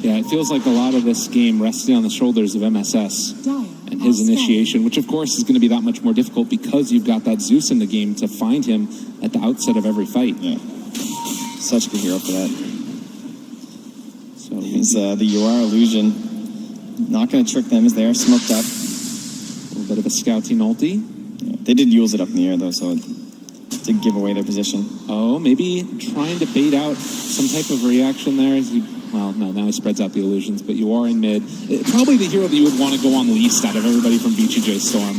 Yeah, it feels like a lot of this game resting on the shoulders of MSS and his initiation, which of course is going to be that much more difficult because you've got that Zeus in the game to find him at the outset of every fight. Yeah, such a good hero for that. So he's the UR illusion. Not going to trick them as they are smoked up. A little bit of a scouting ulti. Yeah, they did use it up in the air though, so it did give away their position. Oh, maybe trying to bait out some type of reaction there. As he, well, no, now he spreads out the illusions, but you are in mid. Probably the hero that you would want to go on least out of everybody from VG.JS Storm.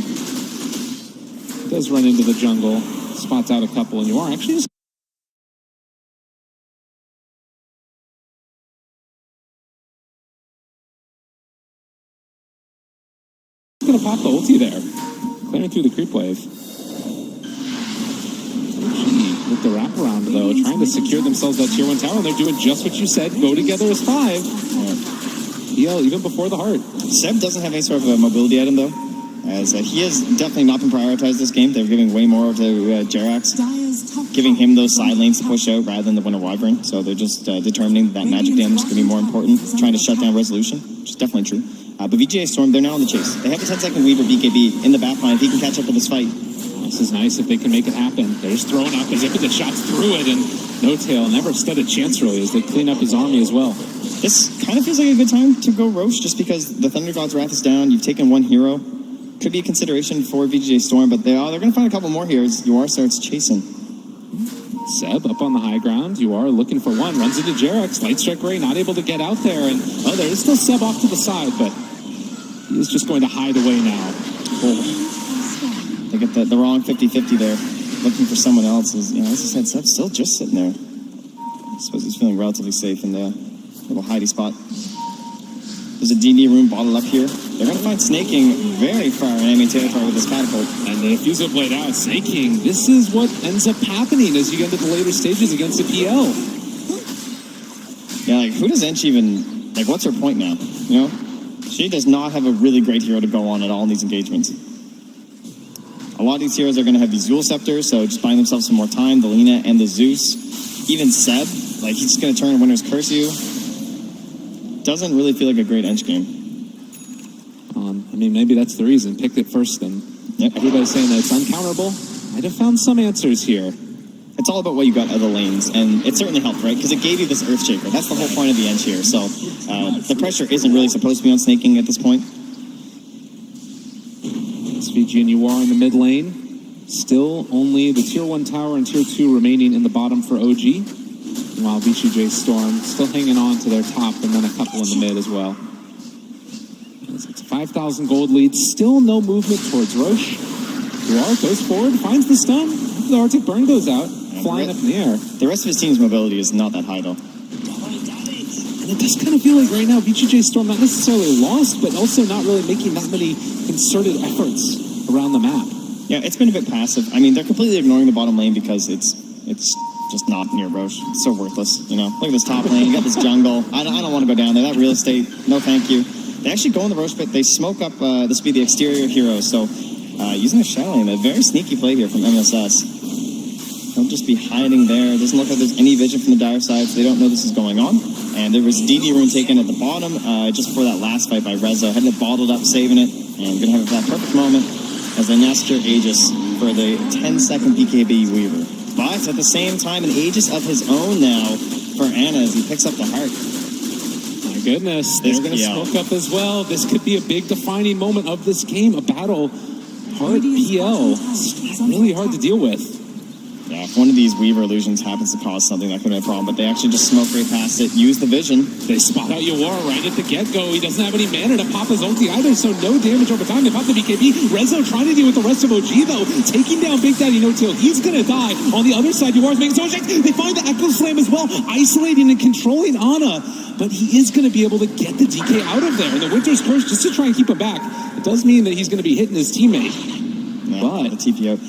He does run into the jungle, spots out a couple, and you are actually just going to pop the ulti there. Clearing through the creep wave. OG with the wraparound, though, trying to secure themselves that tier 1 tower, and they're doing just what you said, go together as 5. PL even before the heart. Seb doesn't have any sort of a mobility item, though, as he has definitely not been prioritized this game. They're giving way more to Jerax, giving him those side lanes to push out rather than the Winter Wyvern, so they're just determining that magic damage is going to be more important, trying to shut down Resolution, which is definitely true. But VG.JS Storm, they're now on the chase. They have a 10-second Weaver BKB in the backline if he can catch up with this fight. This is nice if they can make it happen. They're just throwing up, they're zipping the shots through it, and No-Tail never stood a chance really as they clean up his army as well. This kind of feels like a good time to go Roche just because the Thunder God's Wrath is down. You've taken 1 hero. Could be a consideration for VG.JS Storm, but they're going to find a couple more heroes. UR starts chasing. Seb up on the high ground. You are looking for one. Runs into Jerax. Light Strike Ray not able to get out there. And oh, there is still Seb off to the side, but he is just going to hide away now. They get the wrong 50-50 there. Looking for someone else. As I said, Seb's still just sitting there. I suppose he's feeling relatively safe in the little hidey spot. There's a DD room bottled up here. They're going to find Snaking very far in enemy territory with this catapult. And the Diffusal Blade out. Snaking. This is what ends up happening as you get into the later stages against the PL. Yeah, like, who does Ench even... Like, what's her point now? You know? She does not have a really great hero to go on at all in these engagements. A lot of these heroes are going to have these Zul Scepters, so just buying themselves some more time. The Lina and the Zeus. Even Seb, like, he's just going to turn Winter's Curse you. Doesn't really feel like a great Ench game. I mean, maybe that's the reason. Picked it first then. Yep. Everybody's saying that it's uncounterable. I'd have found some answers here. it's all about what you got out of the lanes, and it certainly helped, right? Because it gave you this Earthshaker. That's the whole point of the end here. So the pressure isn't really supposed to be on snaking at this point. It's VG and UR in the mid lane. Still only the Tier 1 tower and Tier 2 remaining in the bottom for OG. While VG.JS Storm still hanging on to their top, and then a couple in the mid as well. It's a 5,000 gold lead. Still no movement towards Roche. UR goes forward, finds the stun. The Arctic Burn goes out, flying up in the air. The rest of his team's mobility is not that high, though. And it does kind of feel like right now VG.JS Storm not necessarily lost, but also not really making that many concerted efforts around the map. Yeah, it's been a bit passive. I mean, they're completely ignoring the bottom lane because it's just not near Roche. It's so worthless, you know. Look at this top lane. You got this jungle. I don't want to go down there. That real estate, no thank you. They actually go in the Roche pit. They smoke up, this would be the exterior heroes. So using the shadow lane, a very sneaky play here from MSS. They'll just be hiding there. It doesn't look like there's any vision from the dire side, so they don't know this is going on. And there was DD rune taken at the bottom just before that last fight by Rezo. Had it bottled up, saving it, and going to have that perfect moment as they nest their Aegis for the 10-second BKB Weaver. But at the same time, an Aegis of his own now for Ana as he picks up the heart. My goodness, they're going to smoke up as well. This could be a big defining moment of this game, a battle. Hard PL, really hard to deal with. Yeah, if one of these Weaver illusions happens to cause something, that could be a problem. But they actually just smoke right past it, use the vision. They spot out Yawar right at the get-go. He doesn't have any mana to pop his ulti either, so no damage over time. They pop the BKB. Rezo trying to deal with the rest of OG, though. Taking down Big Daddy No-Tail. He's going to die. On the other side, Yawar's making so much. They find the Echo Slam as well, isolating and controlling Ana. But he is going to be able to get the DK out of there. And the Winter's Curse, just to try and keep him back, it does mean that he's going to be hitting his teammate. Yeah, but the TP out.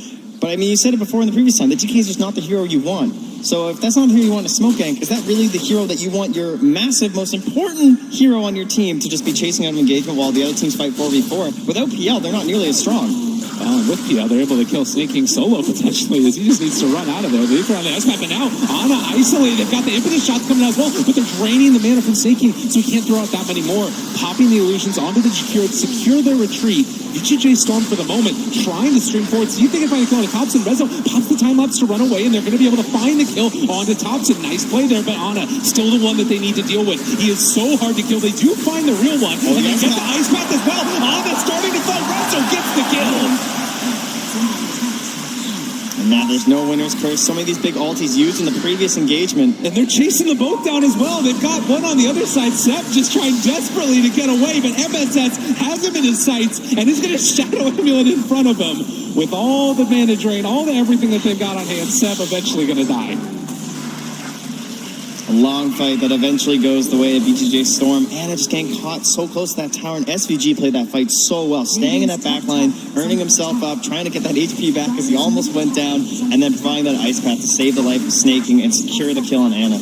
But I mean, you said it before in the previous time, the DK is just not the hero you want. So if that's not the hero you want to smoke gank, is that really the hero that you want your massive, most important hero on your team to just be chasing out of engagement while the other teams fight 4v4? Without PL, they're not nearly as strong. And with PL, they're able to kill Snake King solo potentially, as he just needs to run out of there. They run the S-Map, but now Ana isolated. They've got the impetus shots coming out as well, but they're draining the mana from Snake King, so he can't throw out that many more. Popping the illusions onto the Jakir to secure their retreat. VG.JS Storm for the moment, trying to stream forward. See if they can find a kill on Thompson. Rezo pops the time lapse to run away, and they're going to be able to find the kill onto Thompson. Nice play there, but Ana still the one that they need to deal with. He is so hard to kill. They do find the real one, and they get the ice path as well. Ana starting to fight. Rezo gets the kill. And now there's no Winner's Curse. So many of these big ultis used in the previous engagement. And they're chasing the boat down as well. They've got one on the other side. Sep just trying desperately to get away, but MSS has him in his sights and is going to shadow Amulet in front of him. With all the mana drain, all the everything that they've got on hand, Sep eventually going to die. A long fight that eventually goes the way of VG.JS Storm. Ana just getting caught so close to that tower, and SVG played that fight so well, staying in that back line, earning himself up, trying to get that HP back as he almost went down, and then providing that ice path to save the life of Snaking and secure the kill on Ana.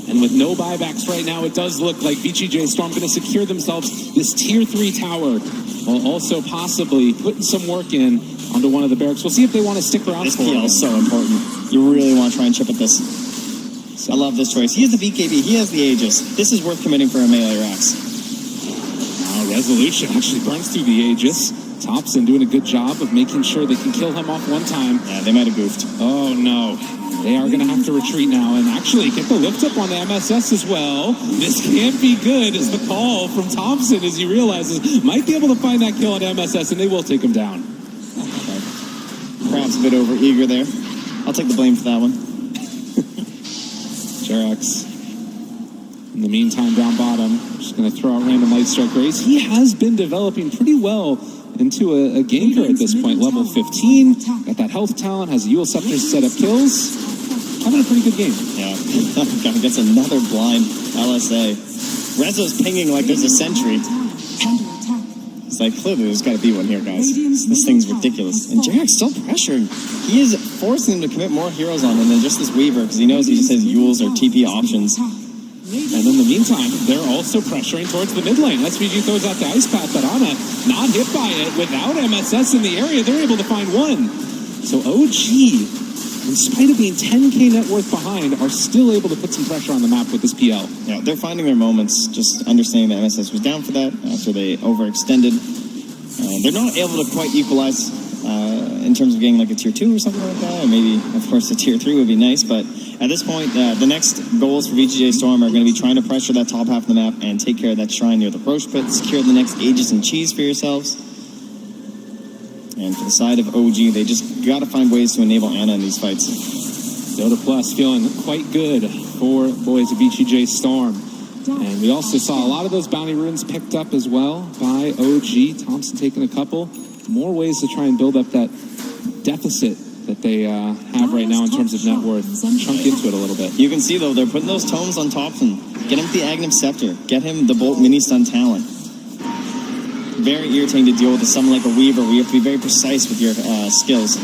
And with no buybacks right now, it does look like VG.JS Storm going to secure themselves this Tier 3 tower, while also possibly putting some work in onto one of the barracks. We'll see if they want to stick around. This PL is so important. You really want to try and chip at this. I love this choice. He has the BKB. He has the Aegis. This is worth committing for a melee Rax. Now Resolution actually burns through the Aegis. Thompson doing a good job of making sure they can kill him off one time. Yeah, they might have goofed. Oh no. They are going to have to retreat now and actually get the lift up on the MSS as well. This can't be good is the call from Thompson as he realizes might be able to find that kill on MSS and they will take him down. Okay. Perhaps a bit over eager there. I'll take the blame for that one. Jerax, in the meantime, down bottom, just going to throw out random light strike rays. He has been developing pretty well into a ganker at this point, level 15. Got that health talent, has a Yule Scepter set up kills. Having a pretty good game. Yeah, gets another blind LSA. Rezo's pinging like there's a sentry. It's like, clearly there's got to be one here, guys. This thing's ridiculous. And Jack's still pressuring. He is forcing them to commit more heroes on him than just this Weaver, because he knows he just has Yules or TP options. And in the meantime, they're also pressuring towards the mid lane. SVG throws out the ice path, but Ana not hit by it. Without MSS in the area, they're able to find one. So OG, in spite of being 10k net worth behind, are still able to put some pressure on the map with this PL. Yeah, they're finding their moments, just understanding that MSS was down for that after they overextended. They're not able to quite equalize in terms of getting like a tier 2 or something like that, or maybe, of course, a tier 3 would be nice, but at this point, the next goals for VGJ Storm are going to be trying to pressure that top half of the map and take care of that shrine near the Roche pit, secure the next Aegis and Cheese for yourselves. And for the side of OG, they just got to find ways to enable Ana in these fights. Dota Plus feeling quite good for boys of VGJ Storm. And we also saw a lot of those bounty runes picked up as well by OG. Thompson taking a couple. More ways to try and build up that deficit that they have right now in terms of net worth. Chunk into it a little bit. You can see, though, they're putting those tomes on Thompson. Get him the Aghanim Scepter. Get him the Bolt Mini Stun talent. Very irritating to deal with someone like a Weaver where you have to be very precise with your skills.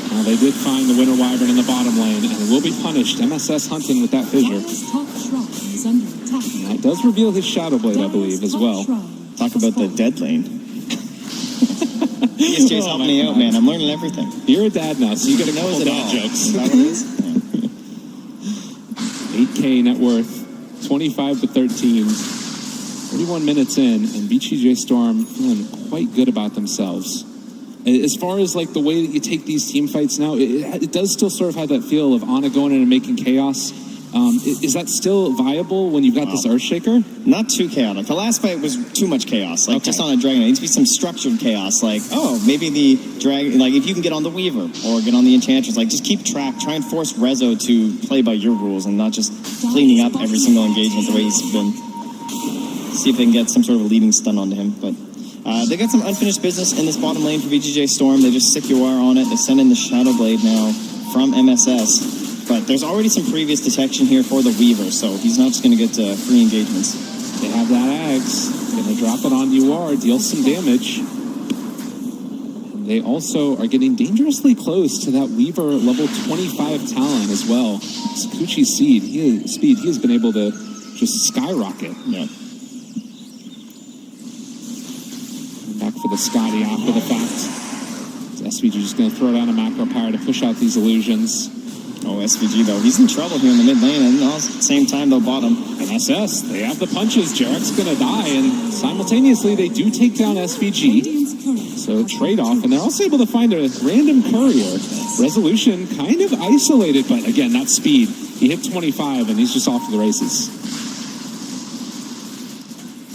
Well, they did find the Winter Wyvern in the bottom lane, and will be punished. MSS hunting with that fissure. And that does reveal his Shadow Blade, I believe, as well. Talk about the dead lane. VGJ's helping me out, man. I'm learning everything. You're a dad now, so you get a couple dad jokes. Is that what it is? 8K net worth, 25 to 13. 31 minutes in, and VGJ Storm feeling quite good about themselves. As far as like the way that you take these team fights now, it does still sort of have that feel of Ana going in and making chaos. Is that still viable when you've got this Earthshaker? Not too chaotic. The last fight was too much chaos. Like, just on a dragon, it needs to be some structured chaos. Like, oh, maybe the dragon, like if you can get on the Weaver or get on the Enchantress, like just keep track. Try and force Rezo to play by your rules and not just cleaning up every single engagement the way he's been. See if they can get some sort of a leading stun onto him. But they got some unfinished business in this bottom lane for VGJ Storm. They just sick UR on it. They send in the Shadow Blade now from MSS. But there's already some previous detection here for the Weaver, so he's not just going to get free engagements. They have that Axe. Going to drop it on UR, deal some damage. They also are getting dangerously close to that Weaver level 25 talent as well. Sakuchi's speed, he has been able to just skyrocket. Yeah. Back for the Scotty after the fact. SVG just going to throw down a macro power to push out these illusions. Oh, SVG, though. He's in trouble here in the mid lane, and at the same time, they'll bottom. And SS, they have the punches. Jarek's going to die, and simultaneously, they do take down SVG. So, trade-off, and they're also able to find a random courier. Resolution kind of isolated, but again, that speed. He hit 25, and he's just off to the races.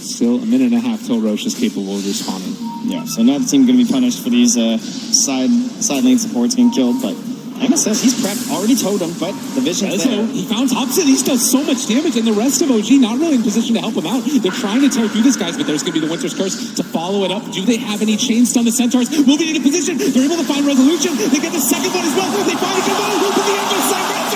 Still a minute and a half till Roche is capable of responding. Yeah, so now the team going to be punished for these side lane supports getting killed, but MSS, he's prepped, already totem, but the vision's there. He found Thompson, he does so much damage, and the rest of OG not really in position to help him out. They're trying to tear through these guys, but there's going to be the Winter's Curse to follow it up. Do they have any chains on the Centaurs? Moving into position, they're able to find Resolution. They get the second one as well. They finally come out with the Angel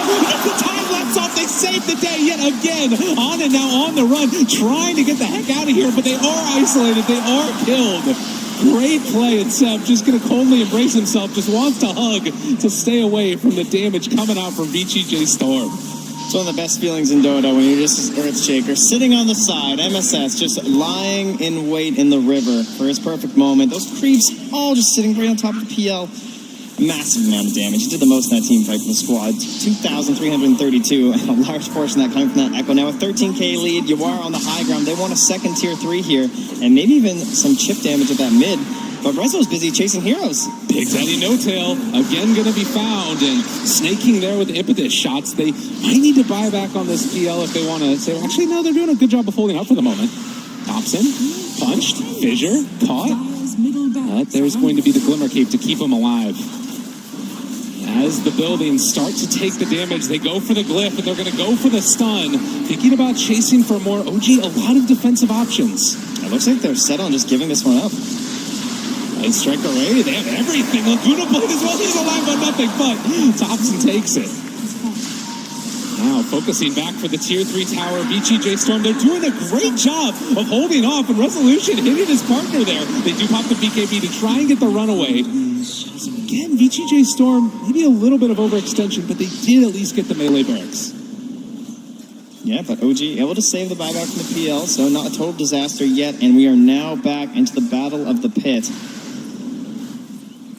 As the time lapse off, they save the day yet again. On and now on the run, trying to get the heck out of here, but they are isolated, they are killed. Great play, and Seb just going to coldly embrace himself, just wants to hug to stay away from the damage coming out from VGJ Storm. It's one of the best feelings in Dota when you're just Earthshaker sitting on the side, MSS just lying in wait in the river for his perfect moment. Those creeps all just sitting right on top of the PL. Massive amount of damage. He did the most in that team fight for the squad. 2,332, and a large portion of that coming from that Echo. Now a 13k lead, you are on the high ground. They want a second tier 3 here, and maybe even some chip damage at that mid. But Rezo's busy chasing heroes. Big Daddy No Tail, again going to be found, and snaking there with the impetus shots. They might need to buy back on this PL if they want to say, actually, no, they're doing a good job of holding up for the moment. Thompson, punched, fissure, caught. But there's going to be the Glimmer Cape to keep him alive. As the buildings start to take the damage, they go for the glyph, and they're going to go for the stun. Thinking about chasing for more OG, a lot of defensive options. It looks like they're set on just giving this one up. Nice strike array, they have everything. Laguna Blade as well, he's alive on nothing, but Thompson takes it. Now focusing back for the tier 3 tower, VGJ Storm, they're doing a great job of holding off, and Resolution hitting his partner there. They do pop the BKB to try and get the runaway. So again, VGJ Storm, maybe a little bit of overextension, but they did at least get the melee barracks. Yeah, but OG able to save the buyback from the PL, so not a total disaster yet, and we are now back into the battle of the pit.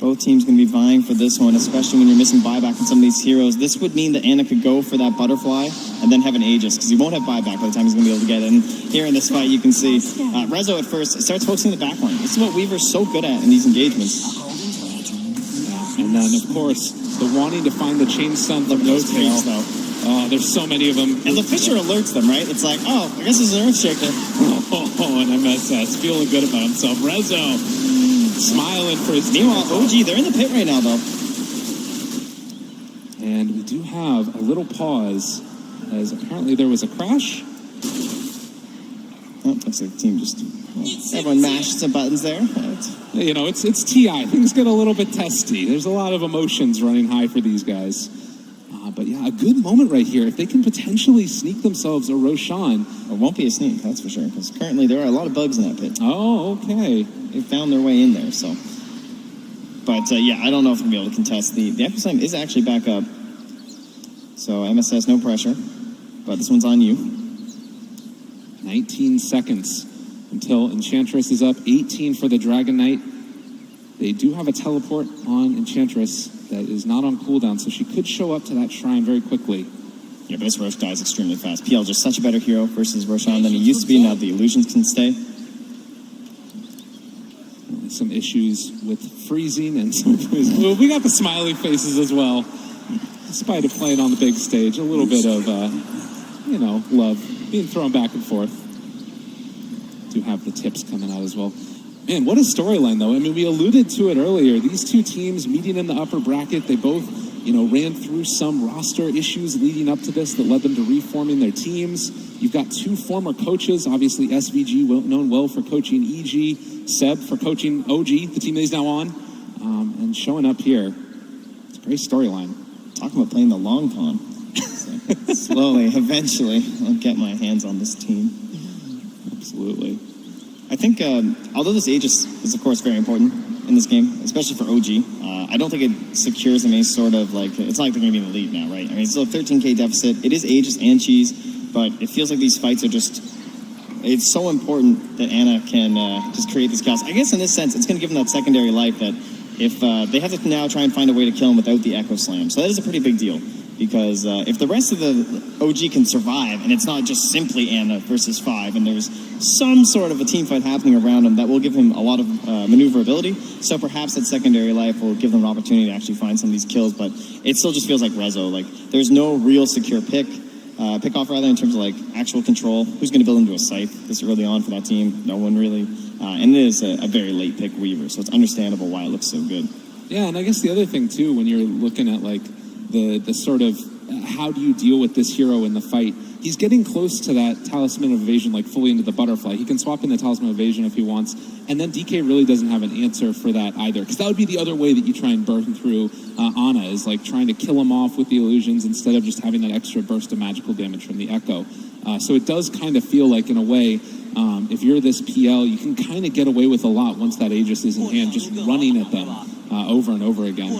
Both teams going to be vying for this one, especially when you're missing buyback on some of these heroes. This would mean that Ana could go for that butterfly and then have an Aegis, because he won't have buyback by the time he's going to be able to get it. And here in this fight, you can see Rezo at first starts focusing the backline. This is what Weaver's so good at in these engagements. And then, of course, the wanting to find the chain stun from No Tail. Oh, there's so many of them. And the Fisher alerts them, right? It's like, oh, I guess it's an Earthshaker. Oh, and MSS feeling good about himself. Rezo smiling for his team. Meanwhile, OG, they're in the pit right now, though. And we do have a little pause, as apparently there was a crash. Oh, looks like the team just... everyone mashed some buttons there. You know, it's TI. Things get a little bit testy. There's a lot of emotions running high for these guys. But yeah, a good moment right here. If they can potentially sneak themselves a Roshan. It won't be a sneak, that's for sure, because currently there are a lot of bugs in that pit. Oh, okay. They found their way in there, so... But, yeah, I don't know if we'll be able to contest. The Echo Slam is actually back up. So, MSS, no pressure. But this one's on you. 19 seconds until Enchantress is up. 18 for the Dragon Knight. They do have a teleport on Enchantress that is not on cooldown, so she could show up to that shrine very quickly. Yeah, but this Rosh dies extremely fast. PL just such a better hero versus Roshan than he used to be. Now the illusions can stay. Some issues with freezing and some... Well, we got the smiley faces as well. Despite it playing on the big stage, a little bit of, you know, love being thrown back and forth. Do have the tips coming out as well. Man, what a storyline, though. I mean, we alluded to it earlier. These two teams meeting in the upper bracket, they both, you know, ran through some roster issues leading up to this that led them to reforming their teams. You've got two former coaches, obviously SVG, known well for coaching EG, Seb for coaching OG, the team that he's now on, and showing up here. It's a great storyline. Talking about playing the long con. So, slowly, eventually, I'll get my hands on this team. Absolutely. I think, although this Aegis is, of course, very important in this game, especially for OG, I don't think it secures them any sort of, like, it's not like they're going to be in the lead now, right? I mean, it's still a 13k deficit. It is Aegis and Cheese, but it feels like these fights are just, it's so important that Anna can just create these chaos. I guess in this sense, it's going to give them that secondary life that if they have to now try and find a way to kill him without the Echo Slam. So that is a pretty big deal. Because if the rest of the OG can survive, and it's not just simply Anna versus 5, and there's some sort of a team fight happening around him, that will give him a lot of maneuverability. So perhaps that secondary life will give them an opportunity to actually find some of these kills. But it still just feels like Rezo. Like there's no real secure pick-off rather, in terms of like actual control. Who's going to build into a scythe this early on for that team? No one really. And it is a very late pick Weaver, so it's understandable why it looks so good. Yeah, and I guess the other thing too, when you're looking at like the sort of how do you deal with this hero in the fight, he's getting close to that Talisman of Evasion, like fully into the butterfly. He can swap in the Talisman of Evasion if he wants, and then DK really doesn't have an answer for that either, because that would be the other way that you try and burn through Ana, is like trying to kill him off with the illusions instead of just having that extra burst of magical damage from the Echo. So it does kind of feel like, in a way, if you're this PL, you can kind of get away with a lot once that Aegis is in hand, just running at them over and over again.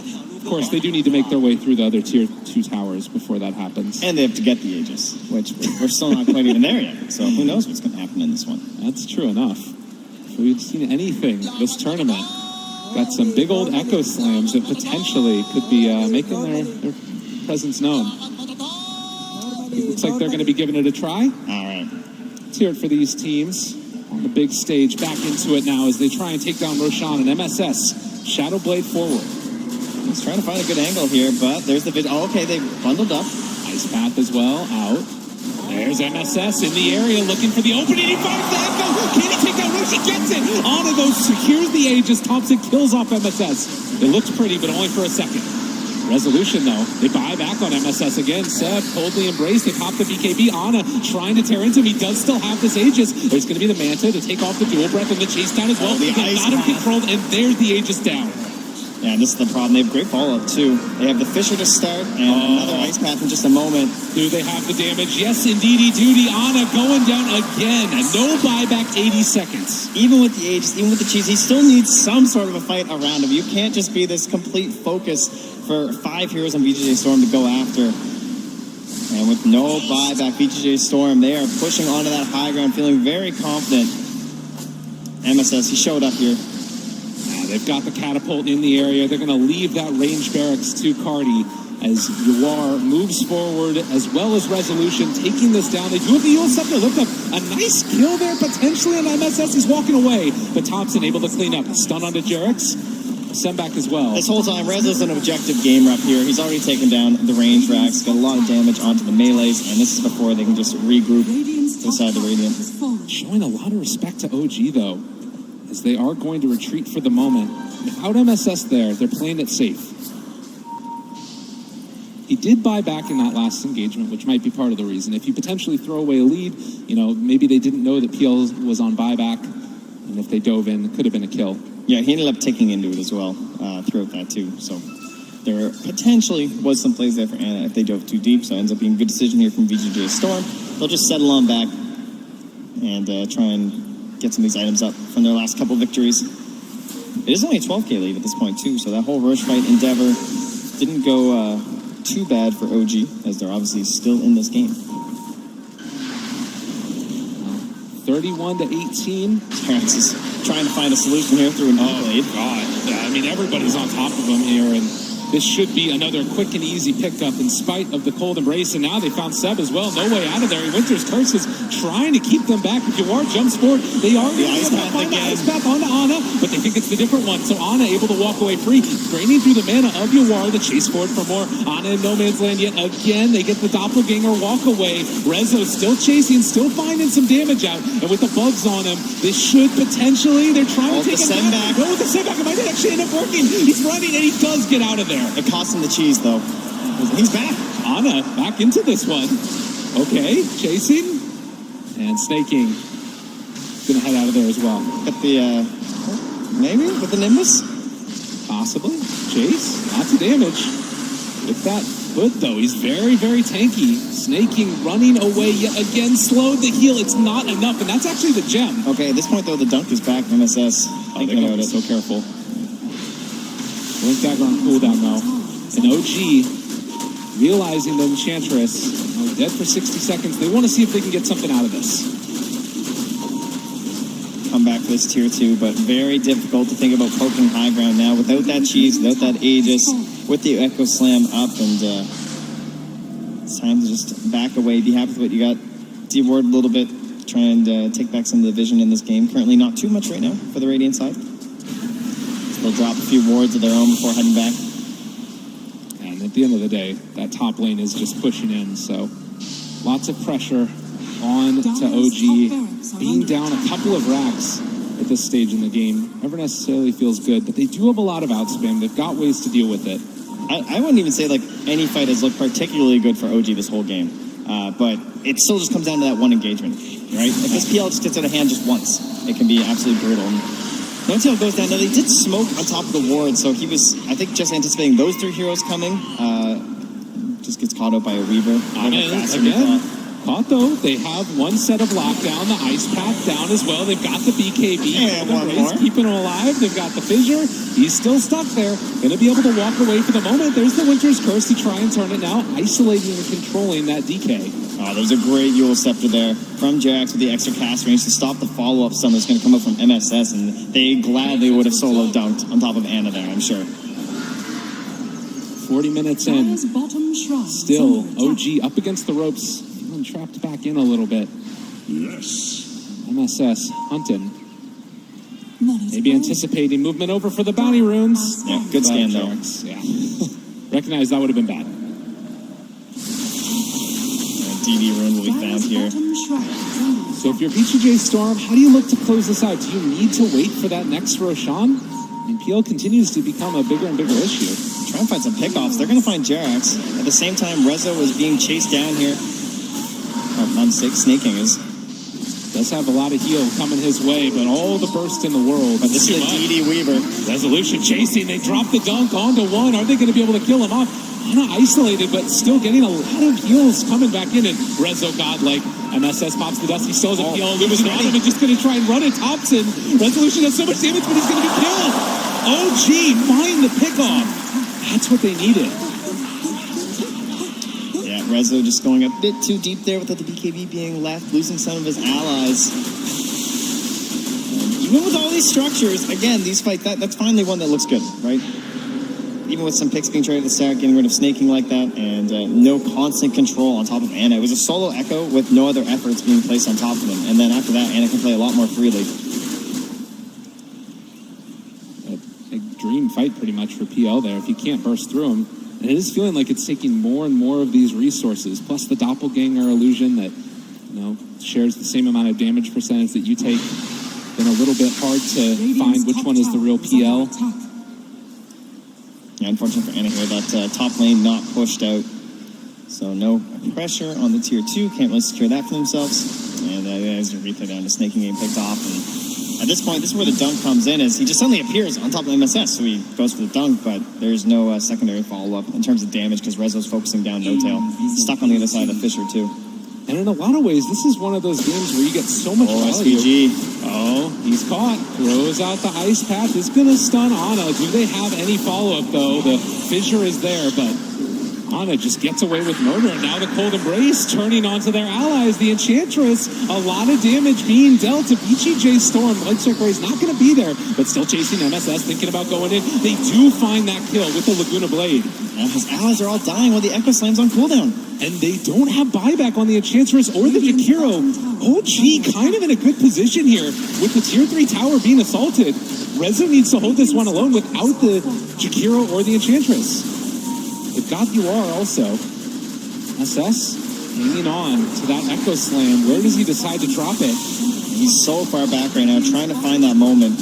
Of course, they do need to make their way through the other tier 2 towers before that happens. And they have to get the Aegis, which we're still not quite even there yet. So who knows what's going to happen in this one. That's true enough. If we've seen anything this tournament, got some big old Echo Slams that potentially could be making their presence known. It looks like they're going to be giving it a try. All right. Let's hear it for these teams on the big stage. Back into it now as they try and take down Roshan and MSS. Shadow Blade forward. He's trying to find a good angle here, but there's the vision. Oh, okay, they bundled up. Ice Path as well, out. There's MSS in the area looking for the opening. He finds the Echo. Can he take down Roshi? Gets it. Ana goes, secures the Aegis. Thompson kills off MSS. It looked pretty, but only for a second. Resolution, though. They buy back on MSS again. Seb coldly embraced. They pop the BKB. Ana trying to tear into him. He does still have this Aegis. There's going to be the Manta to take off the dual breath and the chase down as well. The Not him controlled, and there's the Aegis down. Yeah, this is the problem. They have great follow-up, too. They have the Fisher to start, and another Ice Path in just a moment. Do they have the damage? Yes, indeedy duty. Ana going down again. No buyback, 80 seconds. Even with the Aegis, even with the cheese, he still needs some sort of a fight around him. You can't just be this complete focus for 5 heroes on VGJ Storm to go after. And with no buyback, VGJ Storm, they are pushing onto that high ground, feeling very confident. MSS, he showed up here. They've got the catapult in the area. They're going to leave that range barracks to Cardi as Yuar moves forward, as well as Resolution, taking this down. They do have the Yule Scepter. Looked up a nice kill there, potentially on MSS. He's walking away, but Thompson able to clean up. Stun onto Jerix. Semback as well. This whole time, Rezo's an objective game rep here. He's already taken down the range racks, got a lot of damage onto the melees, and this is before they can just regroup to the side of the Radiant. Showing a lot of respect to OG, though, as they are going to retreat for the moment. Without MSS there, they're playing it safe. He did buy back in that last engagement, which might be part of the reason. If you potentially throw away a lead, you know, maybe they didn't know that PL was on buyback, and if they dove in, it could have been a kill. Yeah, he ended up taking into it as well throughout that too. So there potentially was some plays there for Anna if they dove too deep. So it ends up being a good decision here from VG.JS Storm. They'll just settle on back and try and get some of these items up from their last couple victories. It is only a 12k lead at this point too, so that whole Roche fight endeavor didn't go too bad for OG, as they're obviously still in this game. 31-18. Terrence is trying to find a solution here through an blade. God. Yeah, I mean, everybody's on top of him here, and this should be another quick and easy pickup in spite of the cold embrace. And now they found Seb as well. No way out of there. Winter's Curse is trying to keep them back. If Yawar jumps forward, they are going to find the ice path onto Ana, but they think it's the different one. So Ana able to walk away free, draining through the mana of Yawar. The chase forward for more. Ana in no man's land yet again. They get the doppelganger walk away. Rezo still chasing, still finding some damage out. And with the bugs on him, this should potentially, they're trying to take him back. No, with the send back, it might actually end up working. He's running and he does get out of there. It cost him the cheese, though. He's back. Ana back into this one. Okay, chasing and snaking. Gonna head out of there as well. Got the, maybe with the Nimbus? Possibly. Chase, lots of damage. With that hood, though, he's very, very tanky. Snaking, running away yet again. Slowed the heal. It's not enough, and that's actually the gem. Okay, at this point, though, the dunk is back from MSS. Thinking about it. So careful. Blink dagger on cooldown, though. And OG, realizing the Enchantress, dead for 60 seconds. They want to see if they can get something out of this. Come back for this tier 2, but very difficult to think about poking high ground now. Without that cheese, without that Aegis, with the Echo Slam up, and it's time to just back away. Be happy with what you got. De-ward a little bit. Try and take back some of the vision in this game. Currently not too much right now for the Radiant side. They'll drop a few wards of their own before heading back. And at the end of the day, that top lane is just pushing in, so lots of pressure on to OG. Being down a couple of racks at this stage in the game never necessarily feels good, but they do have a lot of outspam. They've got ways to deal with it. I wouldn't even say like any fight has looked particularly good for OG this whole game, but it still just comes down to that one engagement, right? If this PL just gets out of hand just once, it can be absolutely brutal. No-tail goes down. Now, they did smoke on top of the ward, so he was, I think, just anticipating those 3 heroes coming. Just gets caught up by a Weaver. Again, caught though. They have one set of lockdown, the ice path down as well. They've got the BKB. And one more. Keeping him alive. They've got the fissure. He's still stuck there. Going to be able to walk away for the moment. There's the Winter's Curse to try and turn it now. Isolating and controlling that DK. There's a great Yule Scepter there from Jax with the extra cast range to stop the follow-up stun that's going to come up from MSS, and they gladly would have solo dunked on top of Ana there, I'm sure. 40 minutes in. Still, OG up against the ropes. Feeling trapped back in a little bit. Yes. MSS hunting. Maybe anticipating movement over for the bounty runes. Yeah, good scan though. Yeah. Recognize that would have been bad. DD rune will be found here. So if you're VG.JS Storm, how do you look to close this out? Do you need to wait for that next Roshan? I mean, PL continues to become a bigger and bigger issue. Try and find some pickoffs. They're going to find Jerax. At the same time, Rezo is being chased down here. Oh, my mistake, snaking is. Does have a lot of heal coming his way, but all the burst in the world. But this is a DD Weaver. Resolution chasing. They drop the dunk onto one. Are they going to be able to kill him off? Not isolated, but still getting a lot of heals coming back in. And Rezo godlike. MSS pops the dust. He still has a heal. Lubis around him and just going to try and run it. Thompson. Resolution does so much damage, but he's going to be killed. OG, find the pickoff. That's what they needed. Yeah, Rezo just going a bit too deep there without the BKB being left, losing some of his allies. And even with all these structures, again, these fights, that's finally one that looks good, right? Even with some picks being traded at the start, getting rid of snaking like that, and no constant control on top of Ana. It was a solo Echo with no other efforts being placed on top of him. And then after that, Ana can play a lot more freely. A dream fight pretty much for PL there if you can't burst through them. And it is feeling like it's taking more and more of these resources, plus the doppelganger illusion that, shares the same amount of damage percentage that you take. Been a little bit hard to find which one is the real PL. Yeah, unfortunately for Anna here, that top lane not pushed out. So no pressure on the tier 2, can't really secure that for themselves. And there's a replay down to Snaking game picked off. And at this point, this is where the dunk comes in, is he just suddenly appears on top of MSS. So he goes for the dunk, but there's no secondary follow-up in terms of damage because Rezo's focusing down No Tail. Stuck on the other side of Fisher too. And in a lot of ways, this is one of those games where you get so much value. SVG. Oh, he's caught. Throws out the ice path. Is going to stun Ana. Do they have any follow-up, though? The fissure is there, but Ana just gets away with murder. And now the Cold Embrace turning onto their allies. The Enchantress, a lot of damage being dealt to VG.J.S Storm. Lightstrike Ray is not going to be there, but still chasing MSS, thinking about going in. They do find that kill with the Laguna Blade. And his allies are all dying while the Echo Slam's on cooldown. And they don't have buyback on the Enchantress or the Jakiro. OG kind of in a good position here with the tier 3 tower being assaulted. Rezo needs to hold this one alone without the Jakiro or the Enchantress. They've got UR also. SS hanging on to that Echo Slam. Where does he decide to drop it? He's so far back right now, trying to find that moment.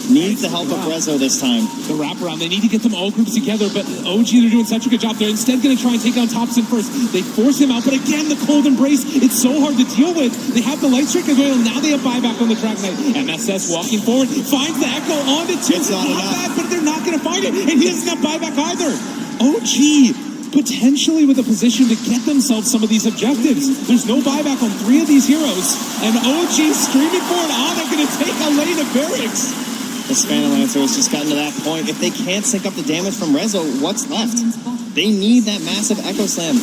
Needs the help of Rezo this time. The wraparound, they need to get them all grouped together, but OG, they're doing such a good job. They're instead going to try and take on Thompson first. They force him out, but again, the Cold Embrace, it's so hard to deal with. They have the Light Strike available, now they have buyback on the Dragon Knight. MSS walking forward, finds the Echo on the two. It's not bad, but they're not going to find it, and he doesn't have buyback either. OG, potentially with a position to get themselves some of these objectives. There's no buyback on 3 of these heroes, and OG streaming forward on, they're going to take a lane of barracks. The Spanish Lancer has just gotten to that point. If they can't sync up the damage from Rezo, what's left? They need that massive Echo Slam.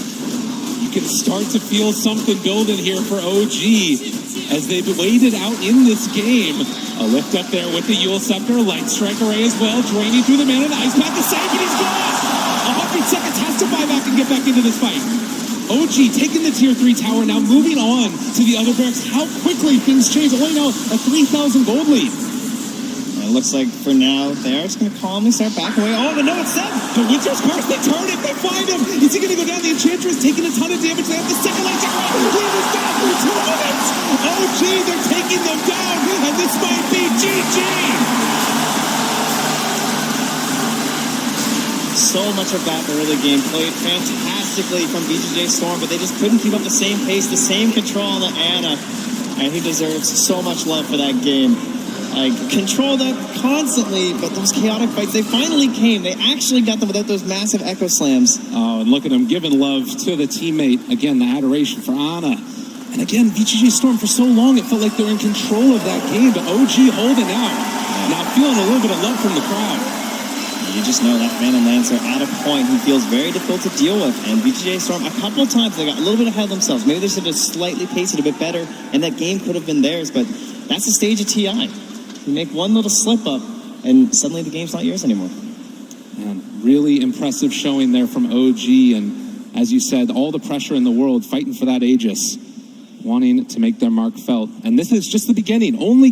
You can start to feel something building here for OG as they've waited out in this game. A lift up there with the Yule Scepter, Light Strike Array as well, draining through the mana, the Ice Path, the save, and he's gone! 100 seconds, has to buy back and get back into this fight. OG taking the tier 3 tower, now moving on to the other barracks. How quickly things change. Only now a 3,000 gold lead. It looks like for now, they're just going to calmly start backing away. Oh, but no, it's them! The Winter's Curse, they turn it, they find him! Is he going to go down? The Enchantress taking a ton of damage. They have the second light check. He was down for 2 minutes! OG, they're taking them down, and this might be GG! So much of that early game played fantastically from VG.JS Storm, but they just couldn't keep up the same pace, the same control on the Ana, and he deserves so much love for that game. Controlled that constantly, but those chaotic fights, they finally came. They actually got them without those massive Echo Slams. Oh, and look at him giving love to the teammate. Again, the adoration for Ana. And again, VG.JS Storm, for so long, it felt like they were in control of that game, but OG holding out. Now feeling a little bit of love from the crowd. You just know that Phantom Lancer at a point he feels very difficult to deal with. And VG.JS Storm, a couple of times, they got a little bit ahead of themselves. Maybe they should have slightly paced it a bit better, and that game could have been theirs, but that's the stage of TI. You make one little slip up, and suddenly the game's not yours anymore. Man, really impressive showing there from OG, and as you said, all the pressure in the world fighting for that Aegis, wanting to make their mark felt. And this is just the beginning. Only